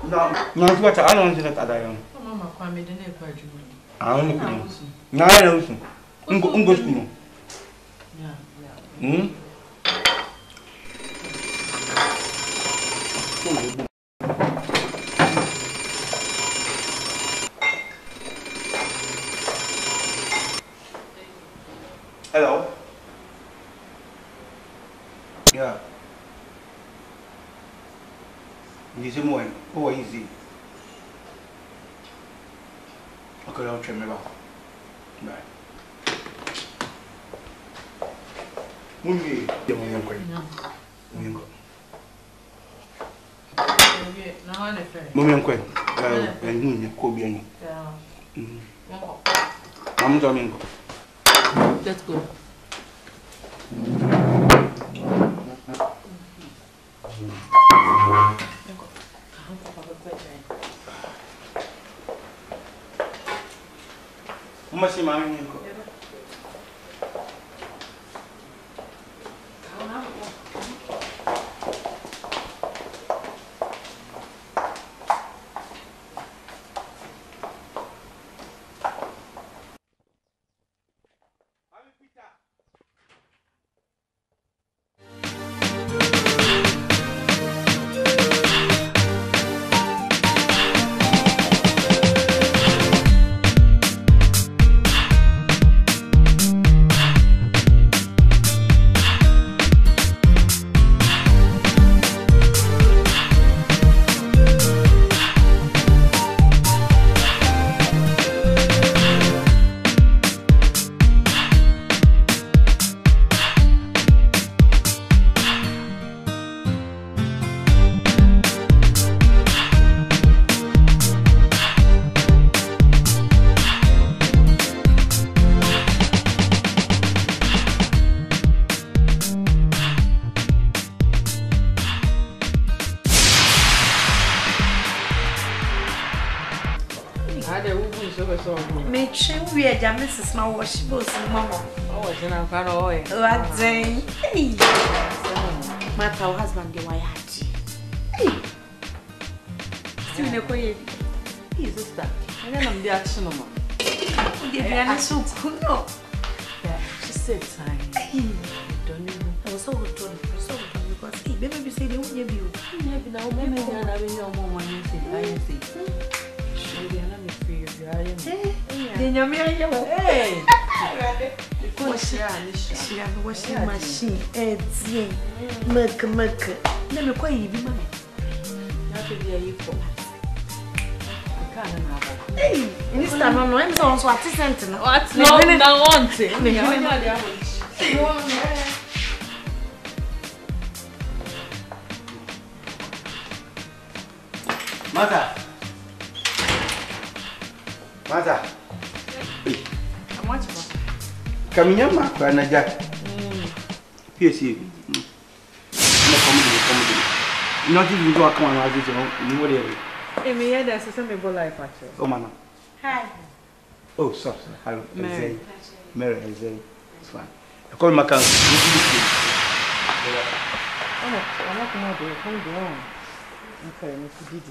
No, what I don't think that I am. Mama, I made an airport. I don't know. No, I don't know. Ungo. Yeah. Hello. Yeah. Easy more. Oh, easy. Okay, I'll try me back. Bye. Mummy, you want to go? Mummy, go. And you could be any. I'm coming. Let's go. Masih main ni kok. Mrs. My wash boss and mama. Oh, it's an oil. What day? My poor husband, the way I had. Still, the way he's a star. And then I'm the action. The so cool. She said, time. Don't you? I was so good because baby said they won't give you. Maybe now, maybe I'm having your mom when you say, I say. Maybe I'm not free of your eye. Hey! Washing machine, eggs, milk. Let me call you, mamma. Not to be a for I can't have it. Hey, Mr. No, I'm so what is sentinel. What's no, no, want it. Mother. Caminha marca na já. PC. Não te viu a cama mais de não olhei. E me é dessa sempre vou lá e faço. Oh mama. Hi. Oh sorry. Hello. Mary. Mary is there. It's fine. I call my car. Oh, I'm not going to do it. Hold on. Okay, I'm going to do it.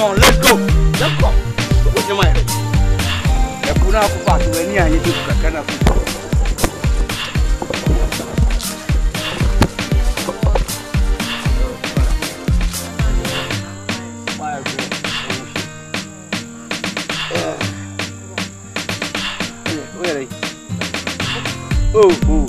on, let's go. Let's go. What's your mind? I put out for back when you are in the Oh, oh.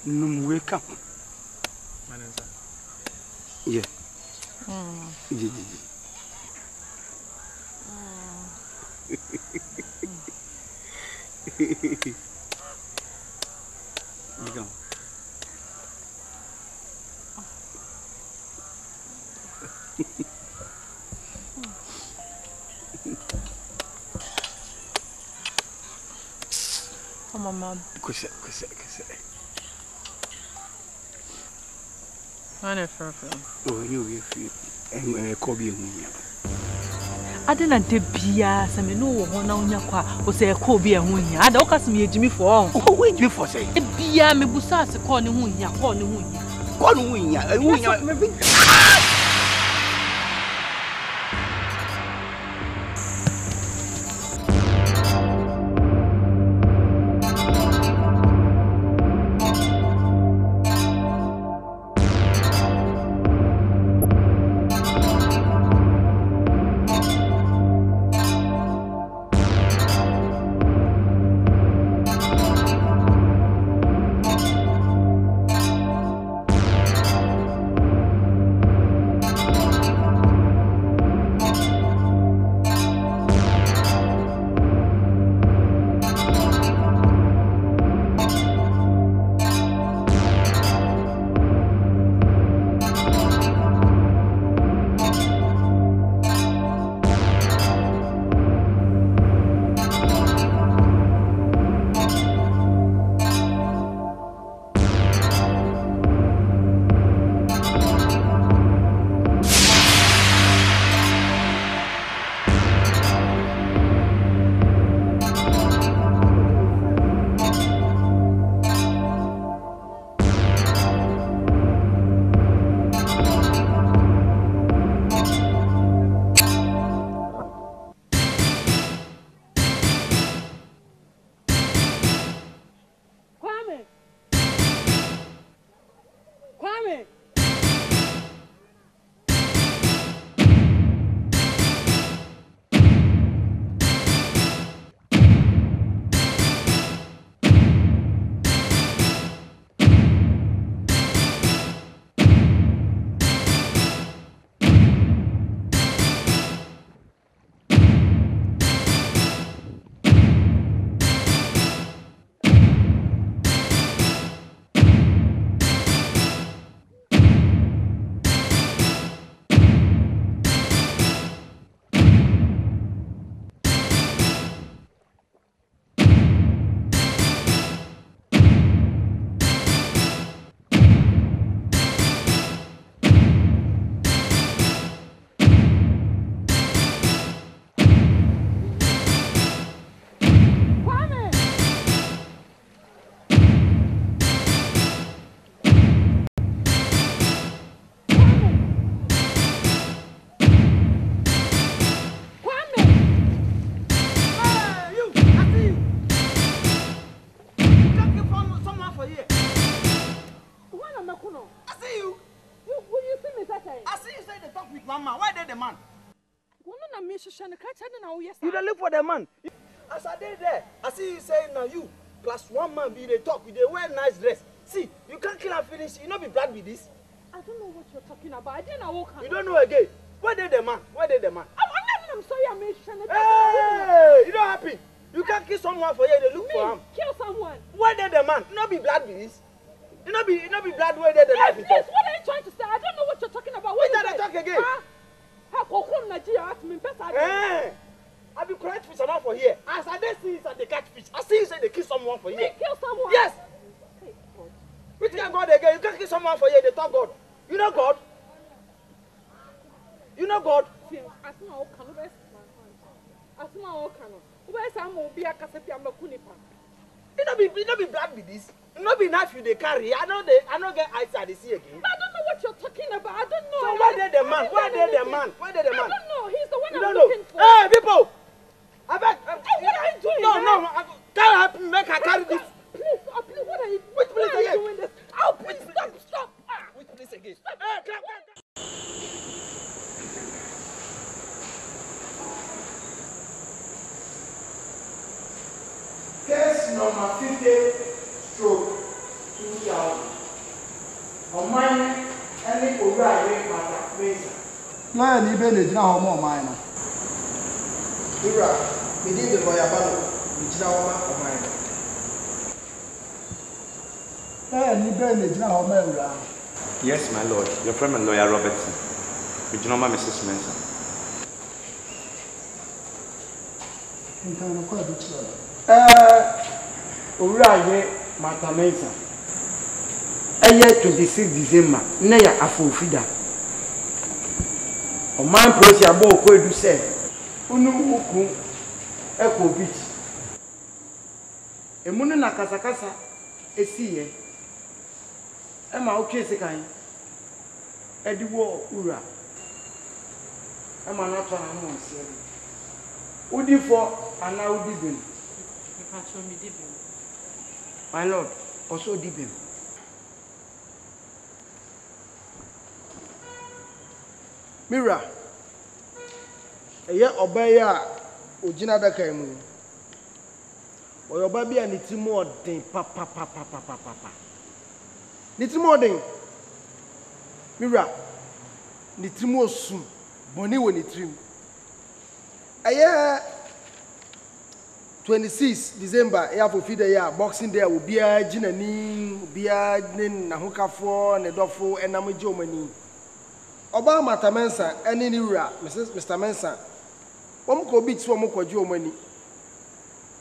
Nous wake up. Yeah. Yeah. You go. Oh, Mama. Kusa. Oh, you feel. And Kobe. I didn't debia, some no one on your car, or say a Kobe and Winnie. I don't ask me a Jimmy for. Oh, wait, you for say. A bia me busas, a corner Winnie, corner Winnie. You don't look for the man. As I did there, I see you saying now you plus one man be they talk with they wear nice dress. See, you can't kill and finish. You not be black with this. I don't know what you're talking about. I didn't walk. You don't know again. Where did the man? Where did the man? I'm sorry, I mentioned it. Hey, you don't happy. You can't kill someone for you. They look for him. Kill someone. Where did the man? You not be black with this. You not be black where did the life is. What are you trying to say? I don't know what you're talking about. What did I talk again? I've been correct fish enough for here. As I did see that they catch fish. I see you say they kill someone for here. They kill someone? Yes. Hey, God. Which can God again? You can't kill someone for here. They talk God. You know God? You know God? You don't be black with this. You not be knife you they carry. I don't get eyes at the sea again. I don't know what you're talking about. I don't know. So where did the man? Where did the man? Where did the man? I don't know. He's the one You I'm don't looking know. for. Hey, people! I beg. Hey, what are you doing? No, can't help me make her carry this. Please, please, what are you? Which place why are you again? doing this? Oh, please, stop. Which place again? Hey, clap. Case number 50/2000. On mine, any Awarie matter, please. Lawyer ni be le jina ho mo man no. Ira, we did the lawyer battle. We jina ho ma mine. Lawyer ni be le jina ho ma ura. Yes, my lord. Your friend and lawyer Robertson. We do not mind Mrs. Mensa. Nkan ko do chira. Awarie matter Mensa. Eye 26 December, na ya afofida. O man prosi abo ko edu se. Unu uku eko beach. Emunu na kasakasa esiye. E ma o kese kan. Ediwo ura. E ma na to na mo nsie. Udi for ana udi bin. My lord, also dibim. Mira, eye obaya ojina daka emu. Oyo ba bia ni timu odin papa. Ni timu odin. Mira, ni timu osum, boni wo ni trim. Eye 26 December ya for feed ya Boxing Day will be a jinani be a nin na hukafo ne dofo enam jomani. Oba matamensa eni ni wura Mr. Mensa. Wom ko beat wo mo kwajo mani.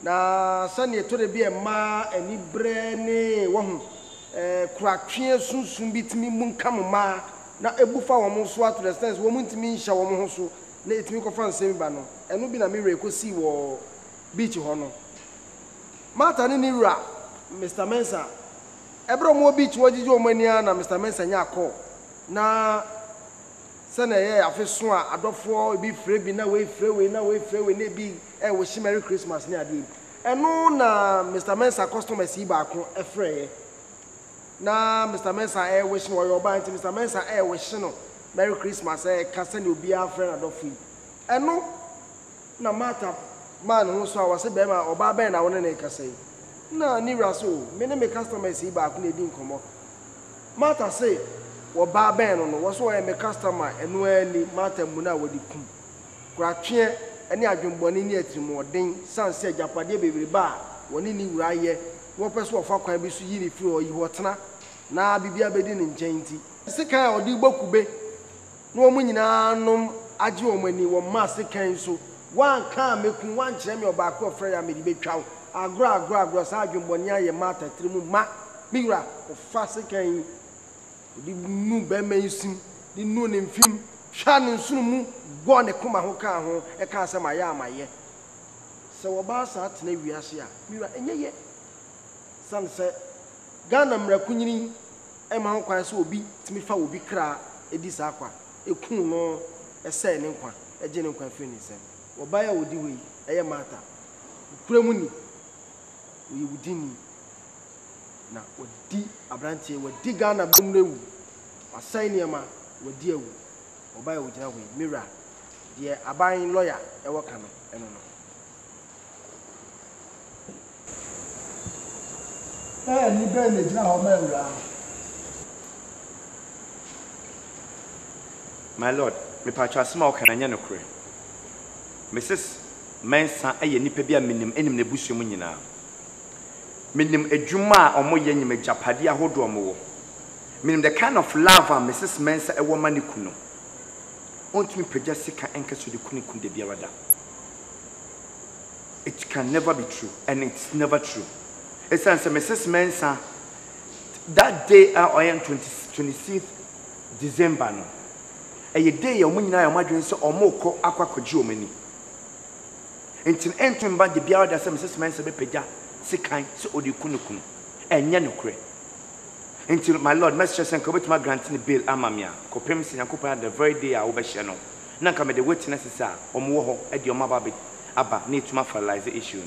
Na sane to de bi e ma eni bre ne wo hu kuratwe sunsun bitimi munkam ma na ebufa wo mo so at the sense wo muntimi nhya wo mo ho so na etimi ko fa nsem ba no eno bi na me re ko si wo beach hono mata ni wura Mr. Mensa ebro mo beach wo jiji o mani na Mr. Mensa nya call na sene ye afeso a adofo bi free bi na we free na bi e wo shi Merry Christmas ni ade eno na Mr. Mensa customers yi ba ko e free na Mr. Mensa e wish no your ba nti Mr. Mensa e wish no Merry Christmas e ka sene obi a friend adofo yi eno na mata man who saw was a bema or baba na one na kasai na ni raso me ne me customers yi ba ko na di nkomo mata say wo baba no wo so e me customer eno ani mata mu na wodi kum kuratwe ani adwemboni ni atrimoden sanse japade bebere ba woni ni wura ye wo peso ofa kwan bi so yi ni fi o yi hotena na bibia bedi ni nkyenti sika odi gbakube no omu nyina nom age o mani wo ma sika so wan kan mekun wan kire me obaako ofre ya me di betwa agro sa adwemboni aye mata trimu ma miwura ofa sika yi di nu be mensim di nu ne mfim hwa ne nsunu mu go ne kuma ho kan ho e kan se ma ya amaye se wo ba sa atena wiase a miwura enyeye san se Ghana mrakunyini e ma ho kwan se obi timi fa obi kra edi sa akwa ekun no ese ne nkwa eje ne nkwa fi ne sem wo ba ya odi we eye mata kuremu ni we wudini na odi abrantie wadi Ghana bomrewu asai ne ma wadi awu wo ba ya wogina we mira de aban lawyer e wo kana eno no Ni be le jina ho ma ura. My lord, me pacha asema o kana nya no kure. Mrs. Mensa eye nipa bia menim enim na busuo mu nyina. Menim adwuma a omo ye nyim japade ahodo omo wo. Meaning the kind of love and Mrs. Mensa a woman you kuno. Want me Pejasica Enkasu the Kunikun de Biarada. It can never be true, and it's never true. It's answer Mrs. Mensa that day I am 26th December. No. A day your money now, my dream so or more call Aqua many. Until entering by the Biarada, Mrs. Mensa be Peja, Sikai, so Odi Kunukun, and Yanukre. Until my Lord, Master and commit my granting the bill, Amamia, Copems and Akuapem the very day I overshano. Nanka made the witnesses are, or more at your mother, Abba, need to materialize the issue.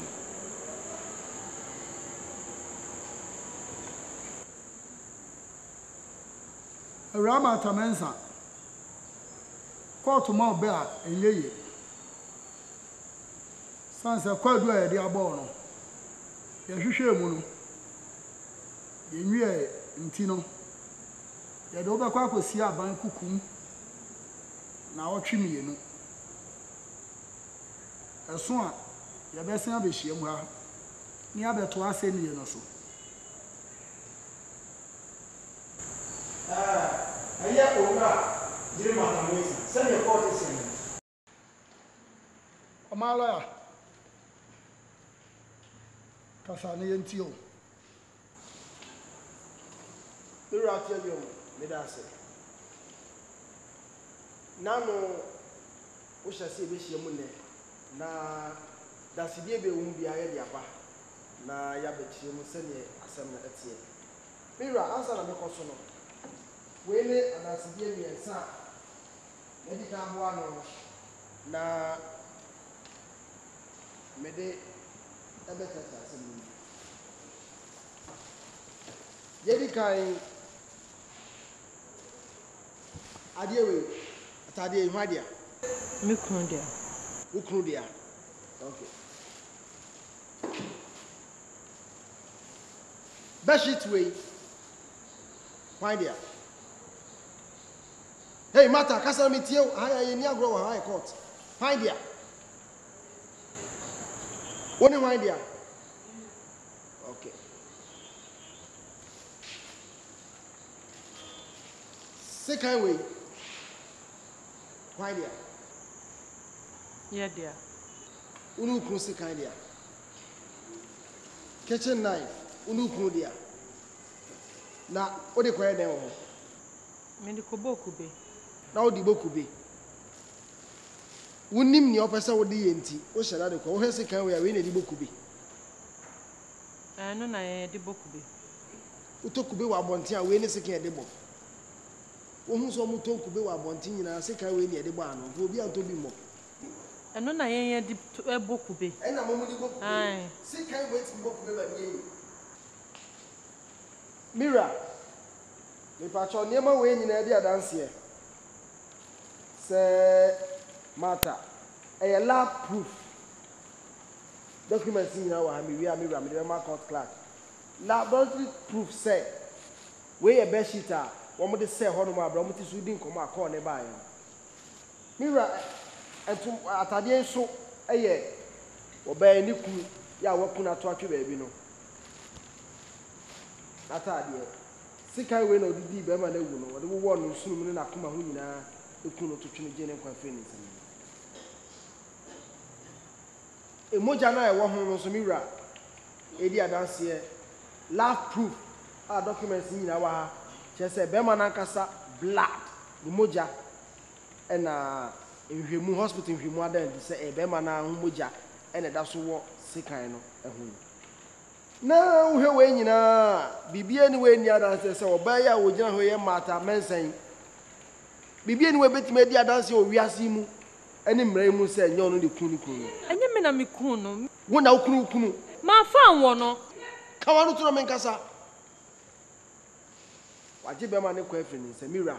Rama Tamensa. Call to Mount Bear and Ye. Sansa Kwadwo de abono. Ye hwehwe mu no. Ye nwie ntino. Ye do bekwa akosi aban kukum. Na otwe mienu. Eso a ye besen abehie mu ha. Ni abeto ase ni ye no so. Aya ora dire matamesa. Send your court is in. Omala. Kasa ne yentio. Mira tell you, me da say. Nano wo hyase be hie mu ne na da sidie be wo bia ye dia ba na ya be hie mu sene asem na etie. Mira answer na me koso no. We ne anasidie mi ensa. Medical ho ano na mede ebetata asem ni. Yedi kai Adea we atade ehwa dia Me kunu dia. ukunu dia. Okay. Beshit we why dia. Hey mata kasa mi tie aya ni agro wa high court. Why dia. Woni why dia. Okay. Second way. Why there? Yeah, dear. Unu kunu second there. Kitchen knife. Unu kunu there. Na odi kwa den wo. Me di kobo kube. Na odi bokube. Unim ni opesa wodi yenti. O shara de kwa. O he second way we na di bokube. No na ye di bokube. Utokube wa bonti a we ne second de bo. Ohun so mu to kube wa bonti nyina second we ne de bo ano. Obi an to bi mo. No na ye di bokube. Na mo mu di bokube. Ai. Second we ti bokube ba ni. Mira. Me pacho niema we nyina di adanse. Se mata. A lab proof. Documents nyina wa ha me wi a Mira me de ma court clerk. Laboratory proof say we a best sheeter. Womo de say hono ma bra mo ti su di nkomo akọ ne ba yen. Mira entum atade so eye oba ni ku ya waku na to atwe ba bi no. Atade sikai we na odidi be ma na wu no. Wo de wo no sunu mu na akoma ho nyina eku no to twe ne je ne kwa fe ni nsem. Emoja na e wo ho no so Mira edi adanse lab proof documents nyina wa ha. Chese be ma Nkansah blood the moja na nhwemu hospital nhwemu adan di se be ma na moja na da so wo sikan no ehun na uhwe we nyina bibie ni we ni adan se oba ya wo gina ho ye mata mensan bibie ni we betime di adan se o wiase mu ani mrai mu se nyo no de kunu kunu Enye me na me kunu. wo na ukunu kunu Ma fa anwo no. ka wa no turo me Nkansah waje be ma ne kwa afini se Mira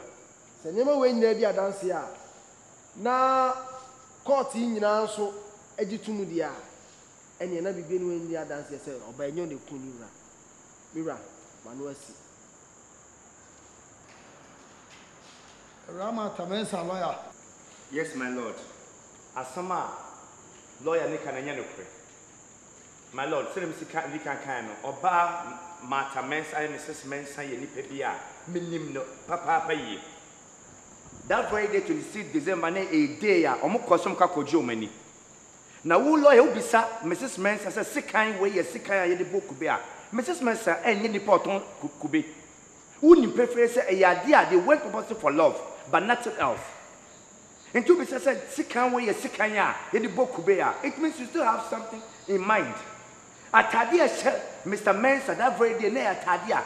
se nyema we nyina di adanse a na court nyina so agitumu dia ene na bibie ni we ndi adanse se oba enyo ne kunu Mira manu asi Rama Tamensa lawyer. Yes, my lord. Asama lawyer ni kananya no kre. My lord, send him sika we can oba mata mensa and Mrs. Mensa ye ni pebia minim no papa ye. That very day 26 December na a day ya omo kosom ka kojo mani. Na wo lawyer obisa Mrs. Mensa say sikan we ye sikan ye de boku be a Mrs. Mensa enye ni poton kube. Who ni prefer say e Adea they went purposely for love but nothing else. And to be said sikan we ye sikan ya ye de boku be a it means you still have something in mind. Atadea Mr. Mensa that very day na Atadea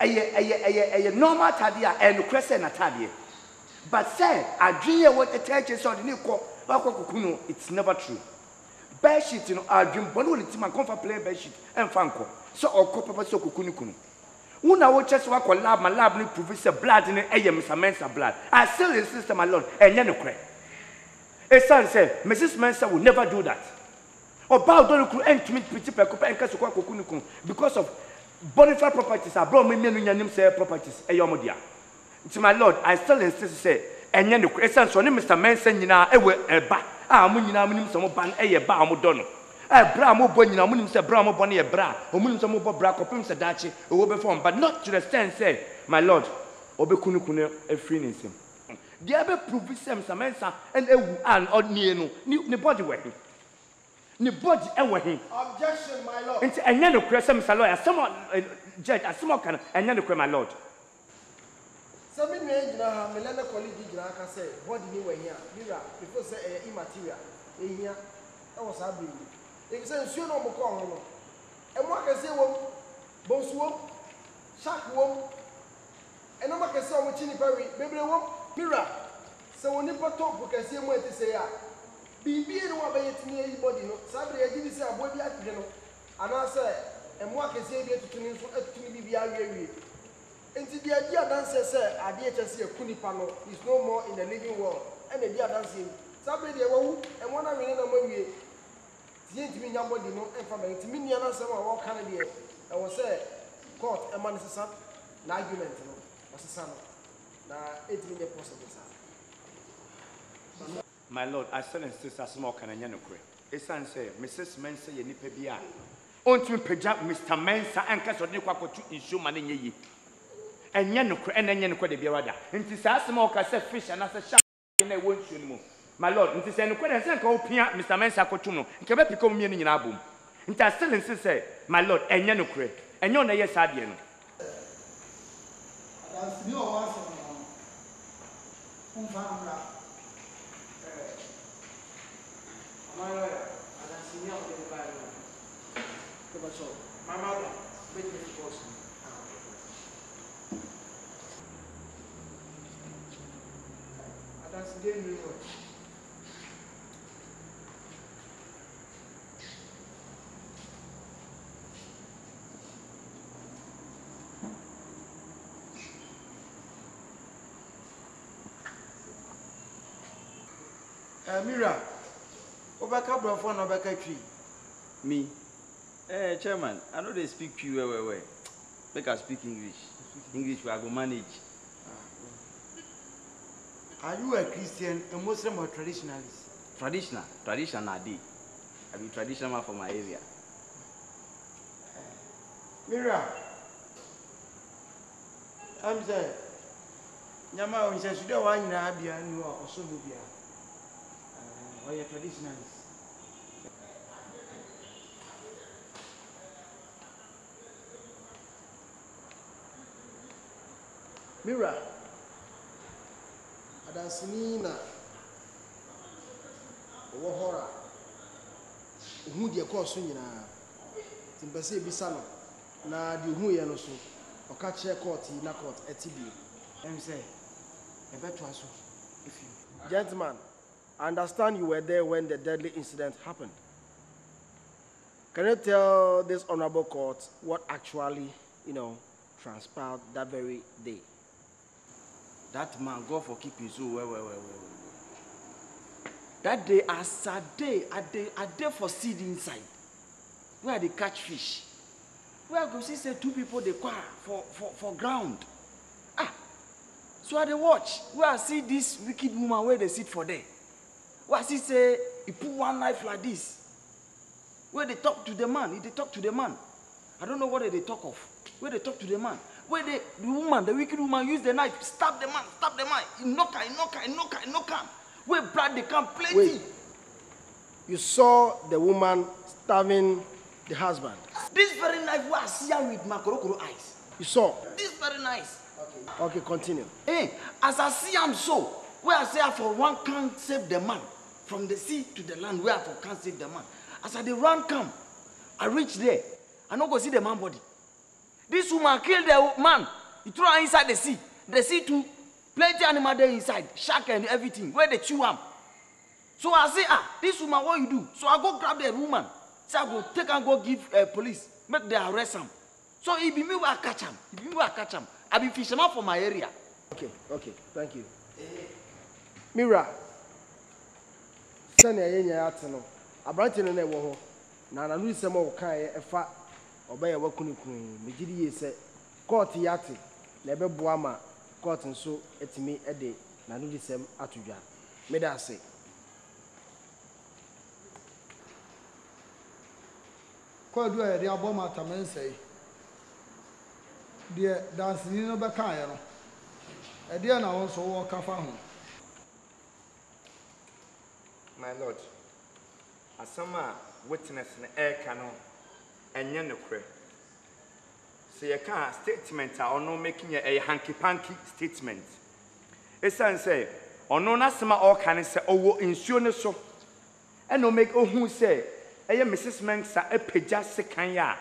a normal Atadea and crescent Atadea. But say I dream what the church is on the new it's never true. Bed sheet, you know, I dream one will team and comfort play bed sheet and fanco. So or copper so kukunu. Una will just walk or lab my lab need professor blood in a Mr. Mensa blood. I still insist, my lord, and then cry. A son said, Mrs. Mensa will never do that. Or bow don't could end to meet pretty peculiar and castle kukunukun because of bonafide properties. I brought me name say properties a yomodia. To my lord, I still insist, say, and then the question so Mr. Mensa, you know, a ba. Ah, munina munim some ban a ba amudono. A bra mo bonina munim se bra mo boni a bra, or munim some bra Akuapem Twi, or perform, but not to the stand say, my lord, obekunukune a free him. The other prove some Mensa and a or near no body wedding. Ni body and wedding. Objection, my lord. And then the question, Mr. Lawyer, someone judge, a small can, and then the my lord. Some men now, Melana colleague did not say, what do you here? Mira, before say immaterial. Here, I was happy. If you say, no more call, and what can say, both womb, shark womb, and no one can say, Chini Perry, baby womb, Mira. So when you put up, you can see what to say. Be no one by it near anybody, no. Saturday, I didn't say a boy, and I say, and what can say to me be area. And the idea dancer said, Adea just a kunipano is no more in the living world. And the idea dancing. Somebody and one I mean, the intimate nobody no information. To me, and some of kind of year. I was say, court, a man is a son, an argument, was a son. Now, 8 million possible. My lord, I still insist as small can I It's answer, Mrs. Mensa, ye nipebia. On to pejap Mr. Mensa and Castle Niquaco to issue money ye. And Yanuka and then Yanuka de Biada. And to say small cassette fish and as a shark in a won't shoot more. My lord, and to say no question, Mr. Mensa Cotuno, and can become meaning in album. And I still insist, say, my lord, and Yanuka, and you're not yes, Adian. That's new ones. My lawyer, and I see the Bible. My mother, make me force me. That's the game. Mira, Obaka Brafon Akan Twi. Me? Chairman, I know they speak Twi well. Make us speak English. English we are going to manage. Are you a Christian, a Muslim, or traditionalist? Traditional Adea. I be traditional man from my area. Mira, I'm saying, Yama says you don't want Adea and you are also Libya. Or you're traditionalist. Mira, Adasinina, Wahora, who dear course, Timbase Bisano, na the who yanoso, or catch a court in a court at TB. And say, a better if you. Gentlemen, I understand you were there when the deadly incident happened. Can you tell this honorable court what actually, transpired that very day? That man, God for keeping so well. That day, as a day for seed inside. Where they catch fish. Where go see say 2 people they quarrel for ground. So I they watch. Where I see this wicked woman where they sit for there. Where I see say he put one knife like this. Where they talk to the man, they talk to the man. I don't know what they talk of. Where they talk to the man. Where the woman, the wicked woman, use the knife, stab the man. He knock her. Where blood they come plenty. Wait. You saw the woman stabbing the husband. This very knife where I see her with my crocodile eyes. You saw? This very nice. Okay, continue. Hey, as I see him so, where I say I for one can't save the man. From the sea to the land, where I for can't save the man. As I the run come, I reach there. I not go see the man body. This woman killed the man. He threw her inside the sea. The sea too. Plenty animal there inside. Shark and everything. Where they chew him. So I say, this woman, what you do? So I go grab the woman. So I go take and go give police. Make they arrest him. So it be me where I catch him. I be fisherman for my area. Okay. Thank you. Mira. Sani ayenya ateno. Abranche no na ewo ho. Na na nu isem o kan efa obeye wakunikun. Megidi ye se court yate na ebeboa ma court nso etimi ede na nu isem atodwa. Me da se. Kwadwo ya de aboma tamense. De dance ni no be kan ye no. Adea na won so wo kafa ho. My Lord, asama witness na air no enye no kre. So you can statement or no making a hanky-panky statement. Esan say, ono na sema all can say owo insuo ne so. E no make ohun say eye Mrs. Mensa e peja sekan ya.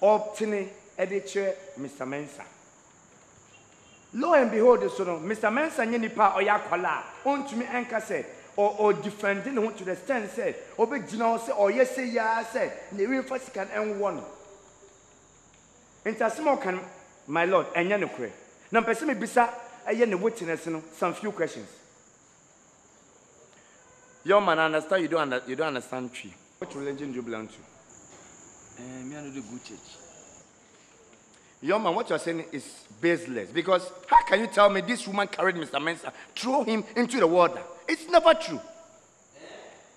Obtene e de che Mr. Mensa. Lo and behold so no Mr. Mensa nye nipa oya kwala. Ontumi enka say or defending who to the stand said, or big general say, or yes, say, ya said, the real first can end one. Intersmall can, my lord, and Yanukre. Now, Pessimi Bisa, I yen the witness, some few questions. Your man, I understand you don't understand Twi. What religion do you belong to? Me, I know the good church. Your man, what you're saying is baseless. Because how can you tell me this woman carried Mr. Mensa, threw him into the water? It's never true.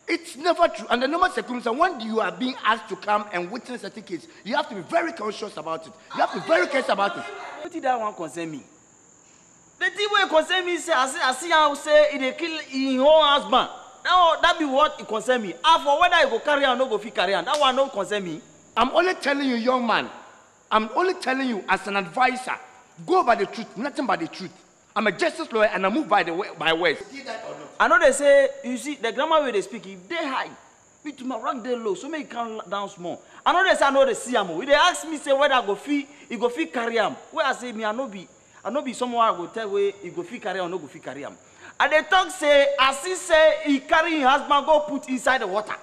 It's never true. Under normal circumstances, when you are being asked to come and witness a case, you have to be very conscious about it. You have to be very careful about it. What did that one concern me? The thing where concern me say, I see how say it kill in whole husband. Now that be what it concern me. For whether you go carry on or no go fit carry on, that one don't concern me. I'm only telling you, young man. I'm only telling you as an advisor. Go by the truth, nothing but the truth. I'm a justice lawyer and I move by words. See that or not? I know they say, you see, the grammar way they speak, if they high, me to my rank they low, so make come down small. I know they say I know they see am. If they ask me say whether I go fee, it go fee carry am. Where I say me I no be someone I go tell where it go fee carry am, no go fee carry am. And they talk say, as he say he carry his husband go put inside the water.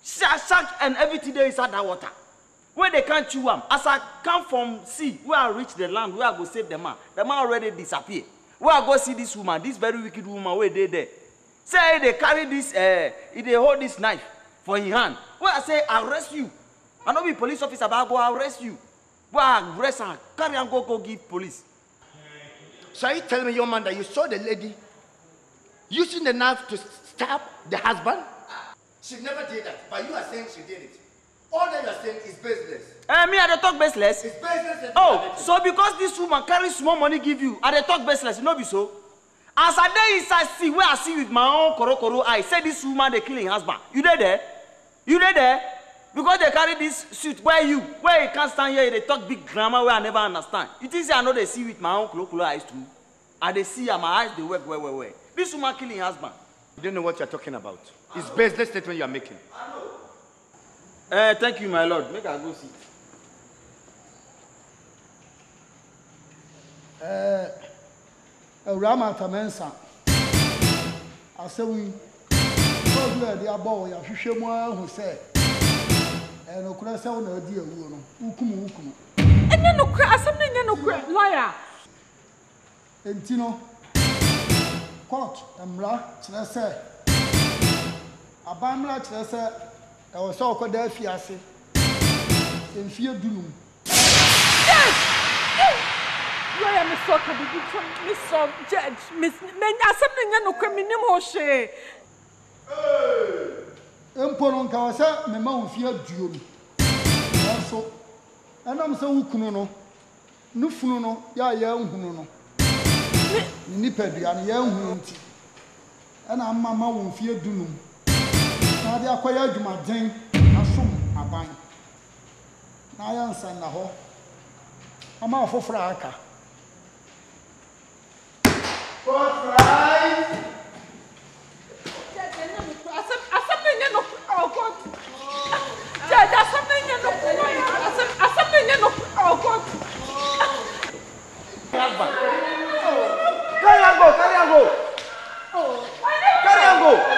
Shark and everything there inside that water. Where they can't chew am. As I come from sea, where I reach the land, where I go save the man already disappear. Where I go see this woman, this very wicked woman, where they there. Say they carry this, they hold this knife for in hand. Where I say arrest you. I know be police officer, but I go arrest you. Where I arrest her, carry and go give police. So are you telling me, young man, that you saw the lady using the knife to stab the husband? She never did that, but you are saying she did it. All that you are saying is baseless. Me, I don't talk baseless. It's baseless. Oh, so because this woman carries small money give you, I don't talk baseless. You know be so. As I dey inside see where I see with my own koro eye, say this woman they killing husband. You there? You there? Because they carry this suit where you can't stand here, they talk big grammar where I never understand. You think say I know they see with my own koro eyes too? And they see and my eyes they work where. This woman killing husband. You don't know what you're talking about. It's baseless statement you are making. I know. Thank you, my lord. Make I go see. Rama Tamensa. I say we the abo ya hwehwe mu who say. No kura say na odi awu no. Ukumu. Enye no kura asem na enye no kura lawyer. Enti no. Court amra kire say. Abamra kire say I was so called there fiase. In fear doom. Yes! Why am I so called Miss Judge? Miss Men, I something no criminal share. Empono nka wasa me ma ofie aduo mi. Nanso anam se wukunu no. Nufunu no ya nhunu no. Ni pedua no ya nhunu nti. Ana mama wo ofie dunum. Na de akoya adwumaden asom aban. Na ya nsan na ho. Ama afofra aka. What right? Carry and go. Carry and go.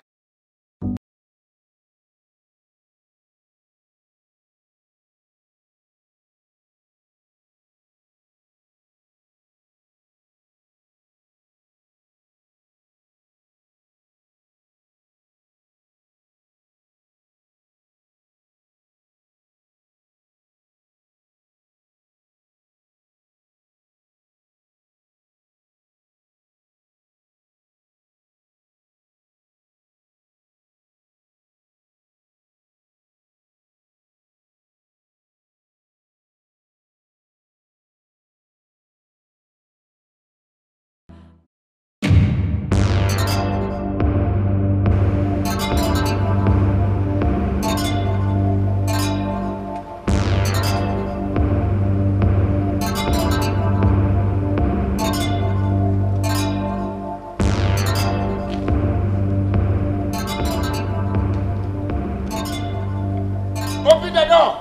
Open the door.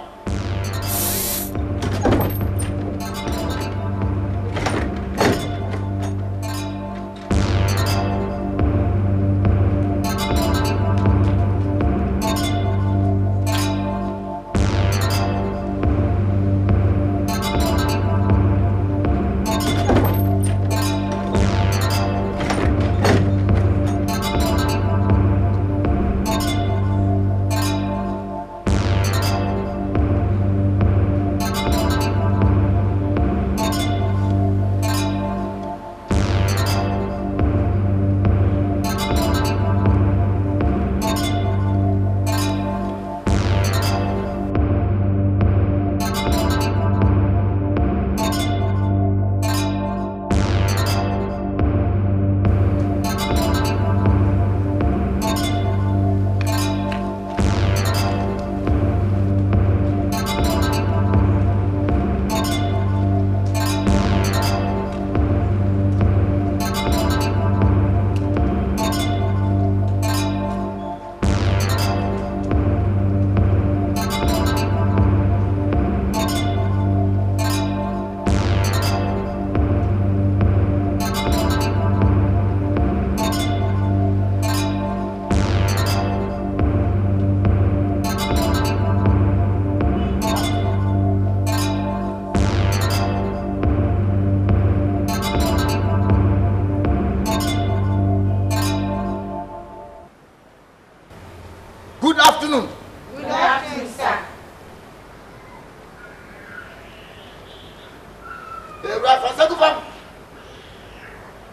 Good afternoon. Good afternoon, sir.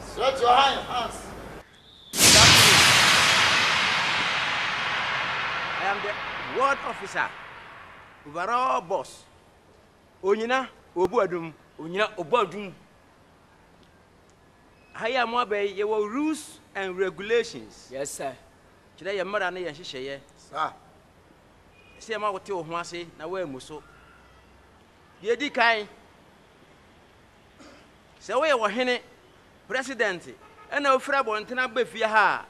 Stretch your hands. I am the ward officer, overall boss. Onyina obuadum, onyina obuadum. Haya mobe ye were rules and regulations. Yes, sir. Today your mother na yehye. Sir. See ma wote ho ase na wa muso. Ye di kan. Se we wo hene president e na ofira bontena ba fie ha.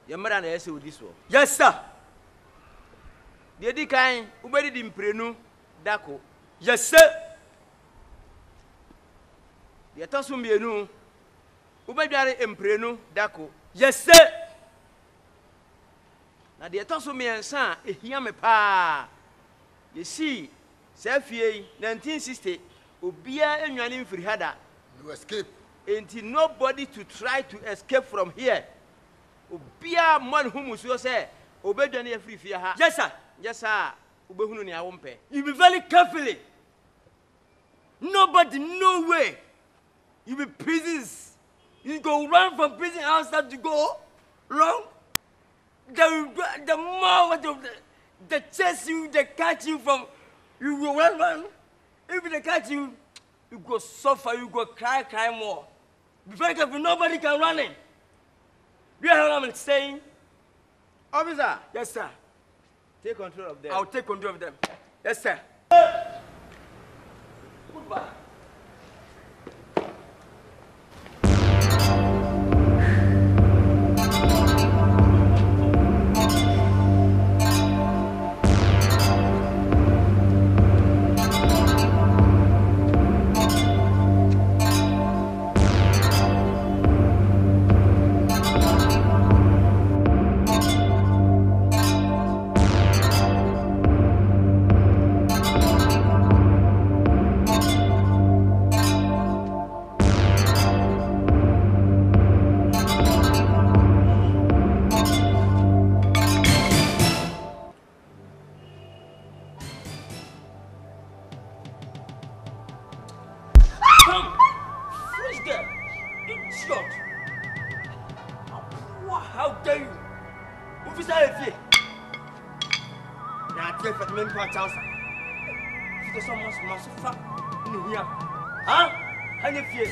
Your mother na yese odi so. Yes, sir. Ye di kan ubedi di mprenu dako. Yes, sir. Ye toso mienu ubedware emprenu dako. Yes, sir. Na de toso miensa ehia me pa. Ye see Ces Films 1960 obia enwane mfiri hada. You escape. Ain't nobody to try to escape from here. Obia man humusuo say obedwane e free fie ha. Yes, sir. Yes, sir. Ubehunu ni awompe. You be very carefully. Nobody, no way. You be prisons. You go run from prison outside to go long. the moment of the chase you, they catch you from, you go run. If they catch you, you go suffer, you go cry more. Be very careful, nobody can run in. You hear what I'm saying? Officer. Yes, sir. Take control of them. I'll take control of them. Yes, sir. Goodbye. How dare you? Movies Akan. Now I tell you for the main part, Charles. If there's someone's massive in here, huh? How do you feel?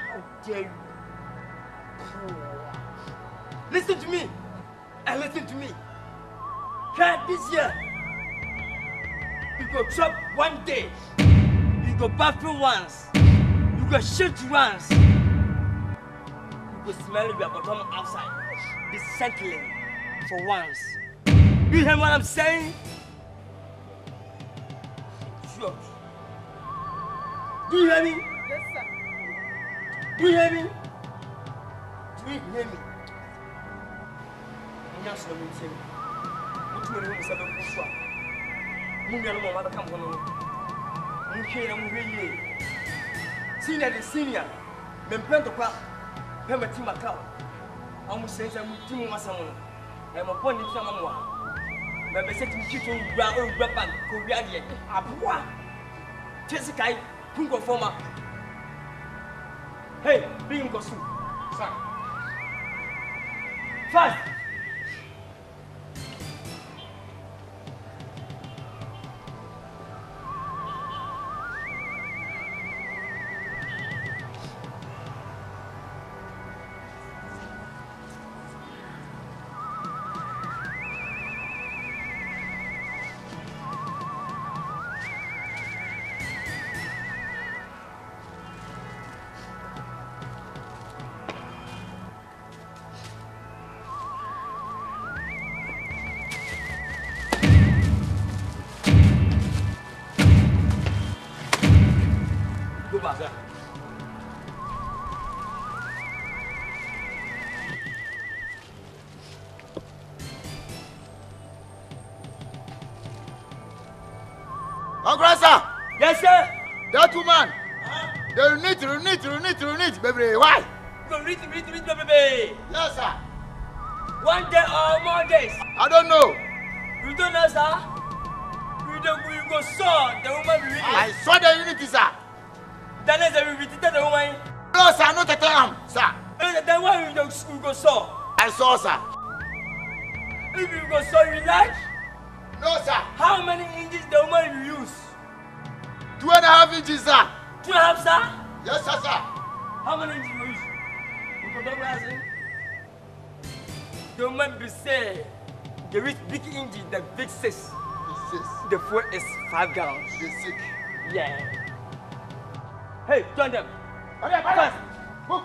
How dare you? Listen to me. And listen to me. This year, you go chop one day. You go bathroom once. You go shit once. You go smell your bottom outside. Be settling for once. You hear what I'm saying? Sure. Do you hear me? Yes, sir. Do you hear me? Do you hear me? I'm not sure what I'm saying. What do you want to say about this one? I'm not going to come home. I'm here. Senior, the senior. I'm going to come. I'm going to come. I'm going to say I'm going to come. I'm going to come. I'm going to say I'm going to come. Hey, bring him go soon. Sir. Fast. Nkansah! Yes, sir. That woman! They renit, baby. Why? Read, baby. Yes, sir. 1 day or more days. I don't know. You don't know, sir? You go saw the woman be reading. I saw the unity, sir. That is we visited the woman. No, sir, not at all, sir. Then why you go saw? I saw, sir. If you go saw, you like? No, sir. How many inches the woman you use? 2.5 inches, sir. 2.5, sir? Yes, sir, sir. How many inches you use? You go double as in? The woman be say, there is big engine, the big 6. The fuel is 5 gallons. They're sick. Yeah. Hey, join them. Adea, Fast. move.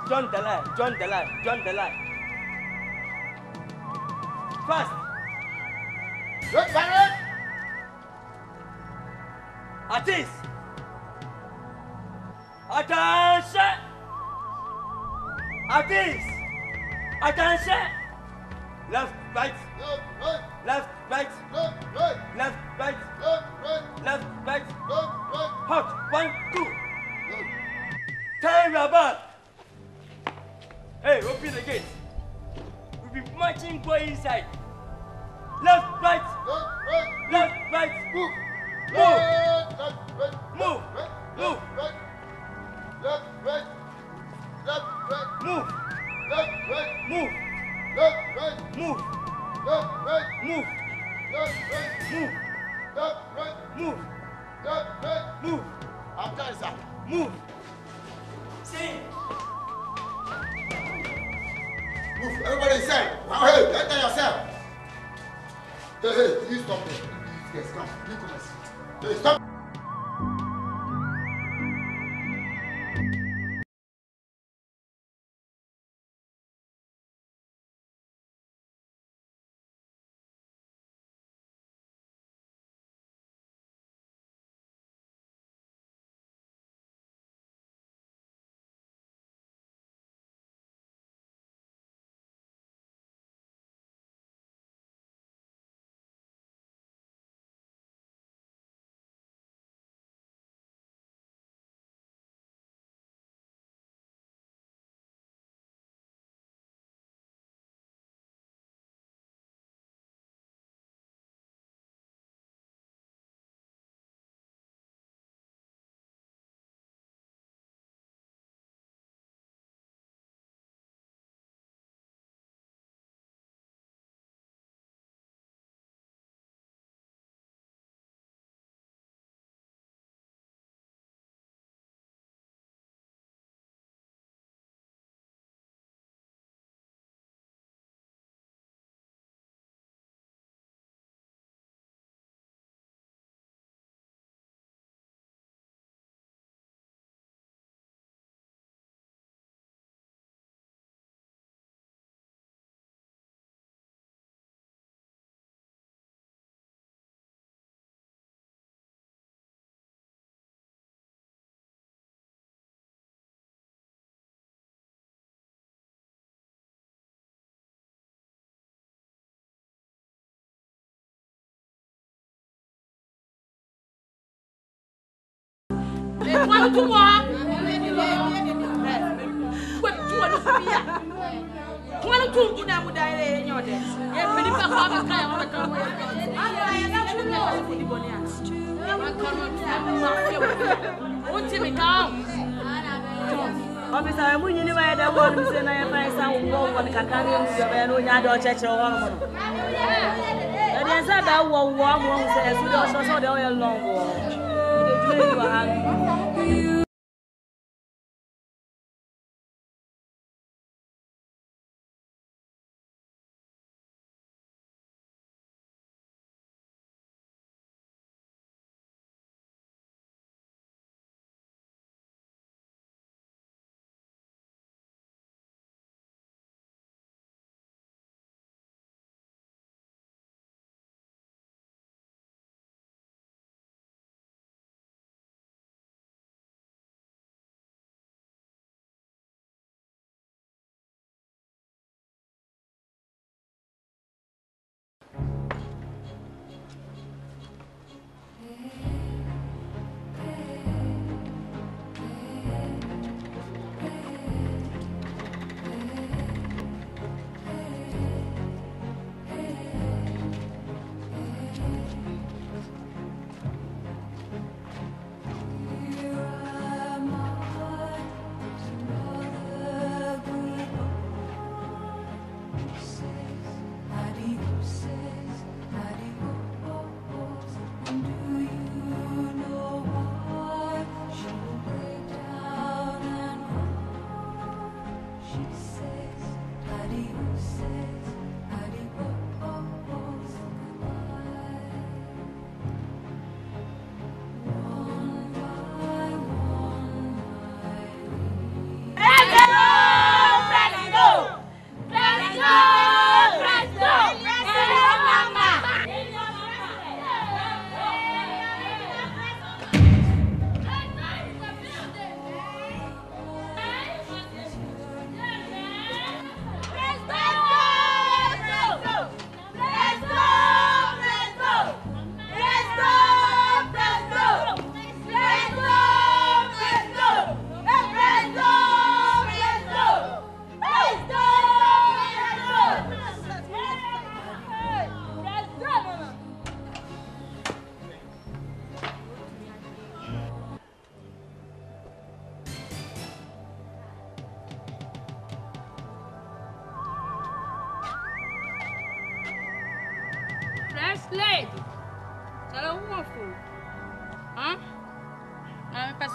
Join the line. Fast. Look, Barry. Artist. Attention. Artist. Attention. Left, right. Look, right. Left, right. Look, right. Left, right. Look, right. Left, right. Look, right. Hot. 1, 2. Look. Turn your back. Hey, open the gate. We'll be marching go inside. Left, right. Look, right. Left, right. Move. Move. Left, right. Move. Right. Move. Right. Left, right. Left, right. Move. Left, right. Move. Move. Sing. Move. Everybody inside. Hey, get down yourself. Hey, you stop there. Yes, come. You come. Hey, stop. What do you want? What do you want?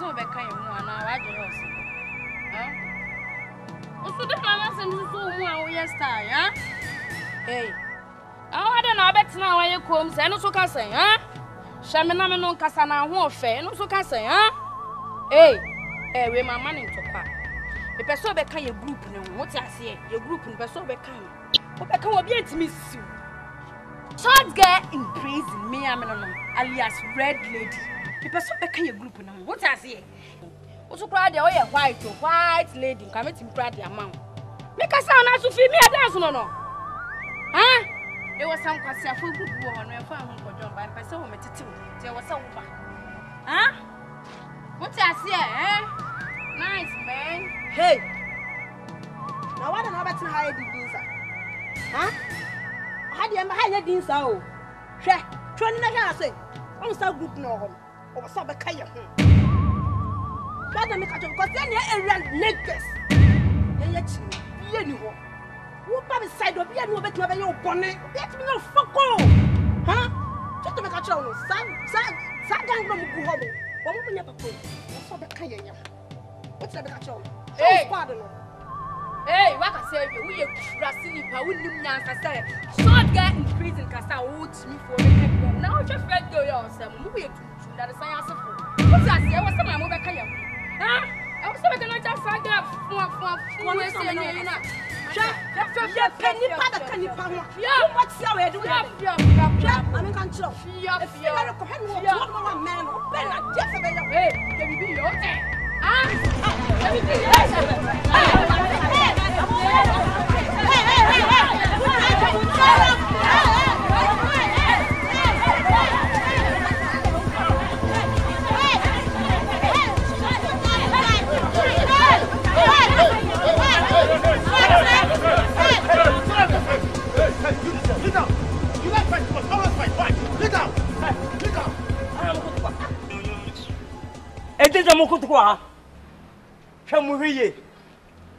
person be kan mu ana wa je ho se. Osu de mama se nsu so mu a wo yes star, ha? Hey. Awa de na obetena wa ye kom se no so ka sen, ha? Shame na me no nkasa na ho ofe, no so ka sen, ha? Hey. We mama ni ntokwa. The person be kan ye group ne ho, what ase ye group ni person be kan. Wo be kan obi antimi siu. Chauds girl in prison me am no alias red lady. The person be kan ye group ne ho, what ase ye. Wo so kra de o ye white lady, kan me tim kra de amount. Me ka sa na so fi me dance no no. Ha? E was some kwase afo group wo no e fa ho nkojo ba person wo metete wo. Te wo sa wo ba. Ha? What ase ye, eh? Nice, man. Hey. Now what about how you did this? Huh? How do you do this? Oh, share. Trying to say, I'm so good no. Or so be kaya. But I make a joke because then you're a niggas. Then you're you know. Who by the side of you know better than your bonnet? Let me know fuck all. Huh? Just to make a joke. Sang gang from Guhomo. What will you put? What's up, Kaya? What's up, Kacho? Hey, hey, what I say, we are Rasili, Pawin Nkansah. Short guy in prison, Kasa, woods me for the now just read yourself. Movie to that science. What's that? I was some mother Kaya. Huh? I was something like that. Find out penny pada can you power? Yeah, what's your way? I'm in control. Yeah, one man, hey, can you be your day?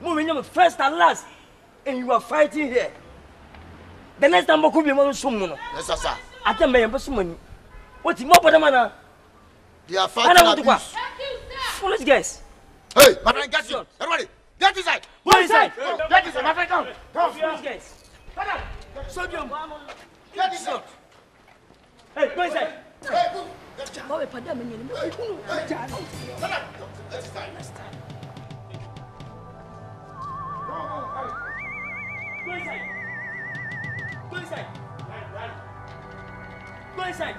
Moving first and last, and you are fighting here. The next time, could be more someone. Yes, sir. I can make someone. What's more for the man? They are fighting. Foolish guys. Hey, my friend, get you. Everybody, get inside. Go inside. Get inside, my friend. Come. Foolish guys. Sodium. Get inside. Hey, go inside. Hey, go. Go inside. Go inside. Go inside.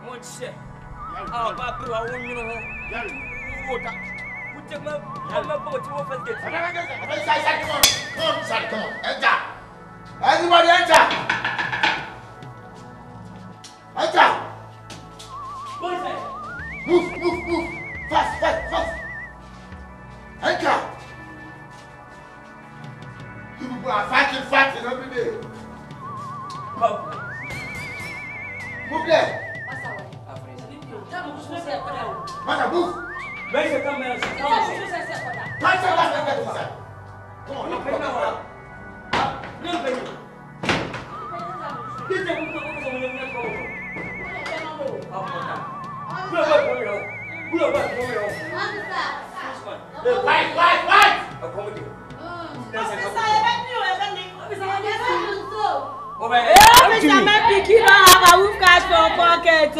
What shit? Oh, Papa, I want you to know. What take my boat to open the Come on. Enter. Everybody enter. Enter. Go inside. Move. Fast. Enter. You people are fighting every day. Come. Move there. Mother, move. Where is the camera? Come on, look. You don't have a wolf cash for pocket.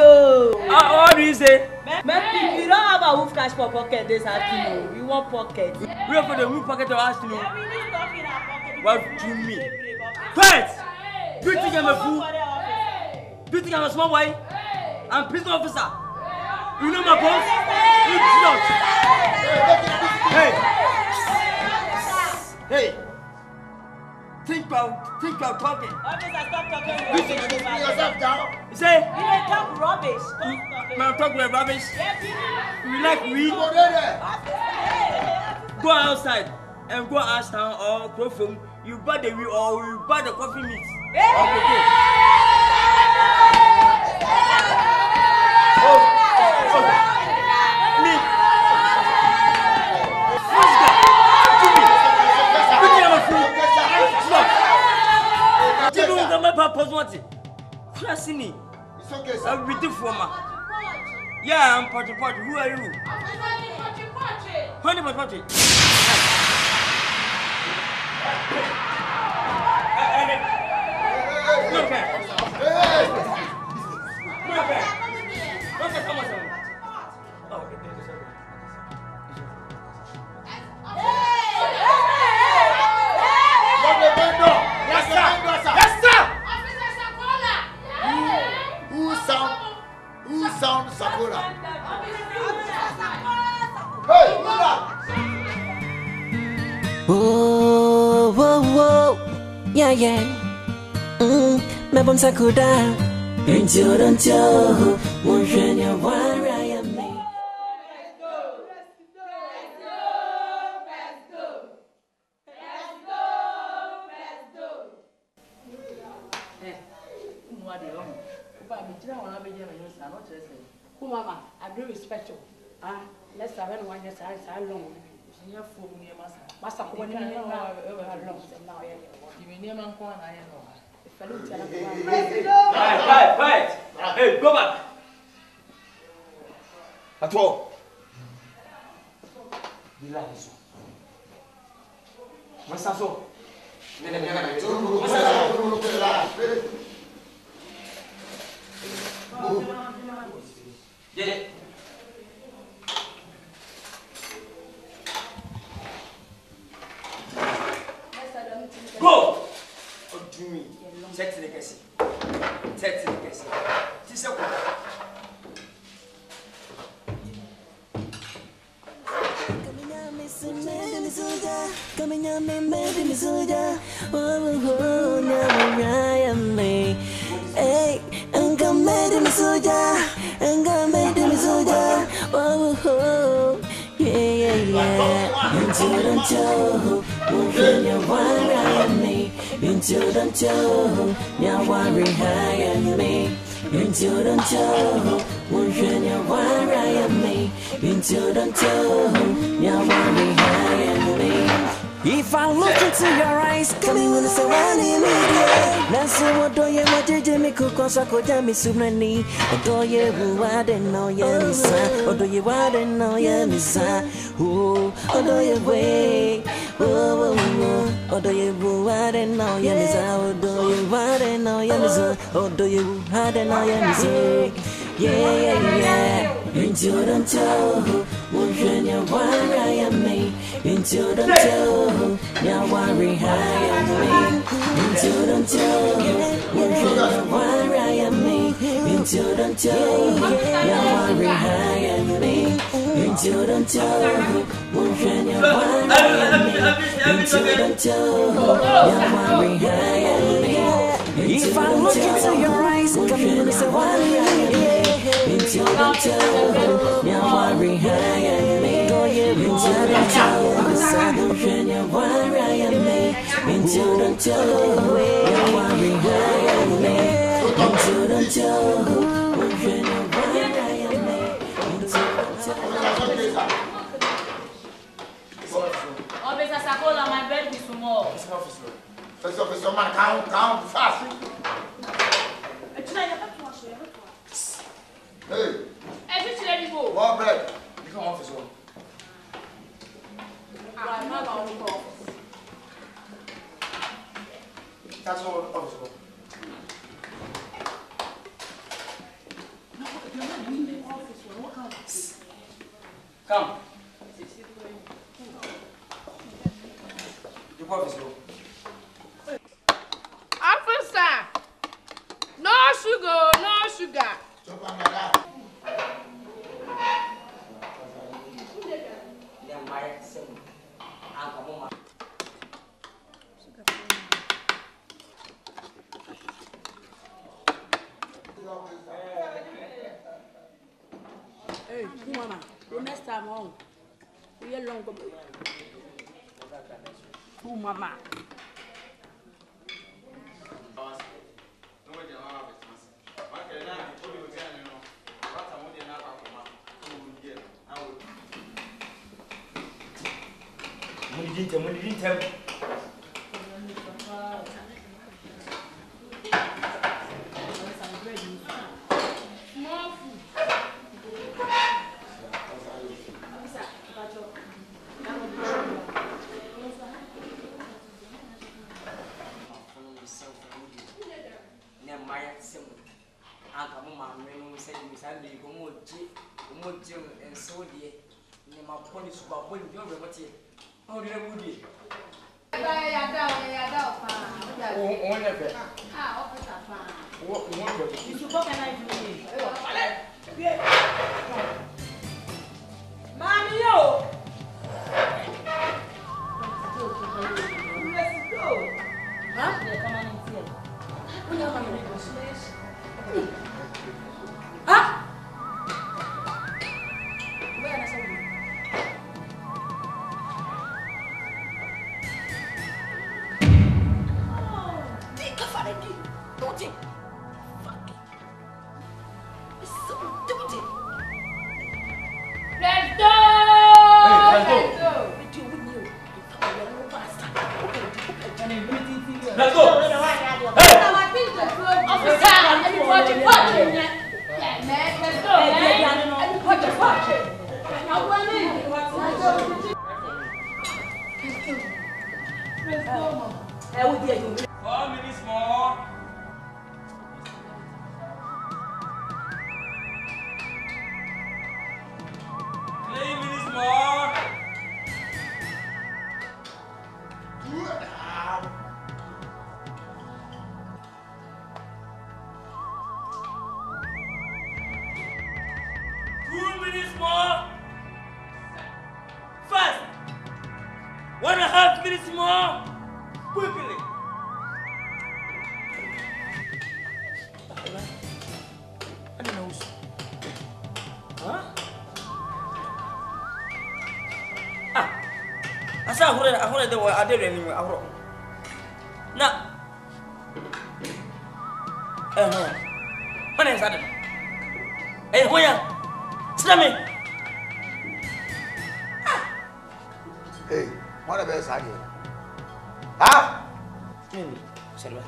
What do you say? You don't have a wolf cash for pocket this afternoon. You want pocket. We are for the wolf pocket of afternoon. What do you mean? First, do you think I'm a fool? Do you think I'm a small boy? I'm a police officer. You know my boss? Hey. Think about talking. Officer, stop talking You rubbish. should put yourself down. You say? You don't talk rubbish. Man, talk about rubbish. You like weed? Go there. Go outside and go ask town or go film. You buy the weed or you buy the coffee meat. It's okay, sir. I'm with the former. Yeah, I'm Potty. Who are you? 20. Who sound Sakura? Whoa, whoa, whoa, yeah. Me bom Sakura. Until, mon jeune warrior me. Mama, I do respect you. Let's have anyone just how long. Master, when you know how long, now you may name and corner. I know. Right. Hey, go back. At all. Masaso. Go! To me. Set the case. This is If I look into your eyes, coming with the one in media. Let's see what do you want to do? Me cook on Sakoja, me subnani. Or do you want to know your missa? Or do you want to know your missa? Or do you wait? Or do you want to know your missa? Or do you want to know your missa? Or do you want to know your missa? Yeah. Into the toe, when you want I am me. Into the toe, now worry high me. Into the toe, when you want I am me. Into the toe, now worry high me. Into the toe, when you want I am me. Into the toe, now worry high me. If I look into your eyes, come in and say, why are you? Into the toe, now worry high me. Into the toe, when you want I am me. Into the toe, now worry high me. Into the toe, when you want I am me. Into the toe. Officer Sakola, my bed is small. First officer, man, count fast. Hey. More bread. You come officer. That's all officer. Come. You officer. Officer, no sugar. Jump on my lap. Hey, Mama, the next time on, we are long. Mama. When you didn't tell me. pony super point, you're what here. How do you would you? Oh, you spoke and I do it. Mommy, yo! Let's go. Huh? Come on and see it. Huh? Where are you? Don't it? Fuck it. It's so don't it. Let's go! Hey, let's go! Let's go! Hey! Officer, everybody watching. Yeah, man, let's go, man. Everybody watching. Now, what is it? Let's go, Mama. 4 minutes more. Fast! 1.5 minutes more! Quickly! I don't know. Huh? I saw I did anyway. Now, what is that? Hey, where? Slammy! Hey, what the best idea? Huh? Silver.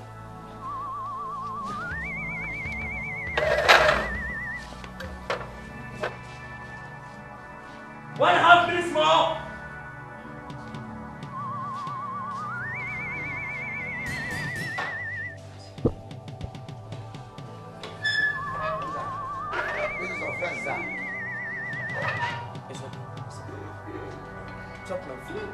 One half minutes more. This is offense, sir. Chop my food.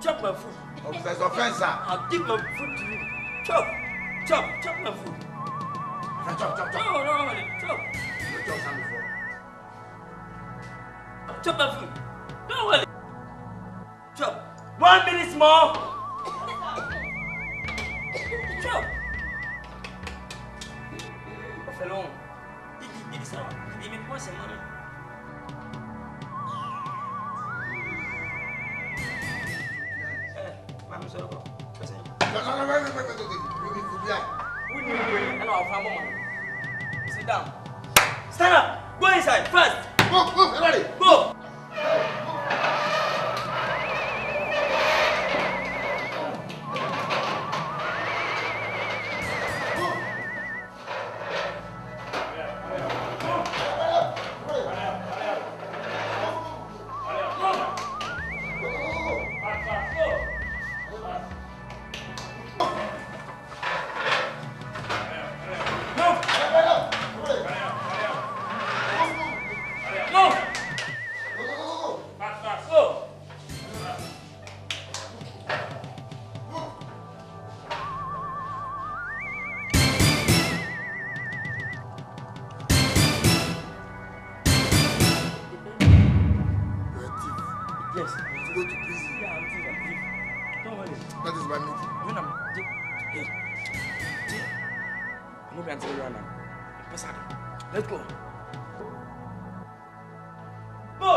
Chop my food. Officer, it's offense, sir. I'll give my food to you. Chop my food. Chop. No, chop. You chop some before. Chop my food. Don't worry. Chop. 1 minute more. Chop. Fellow. Give me poison, mommy. I'm sorry. No, wait. Sit down. Stand up. Go inside first. Move, everybody. Go. Yes. To go to prison. Yeah, I'm thief. Don't worry. That is my meeting. When I'm hey, I'm moving until you run now. Let's go. Go!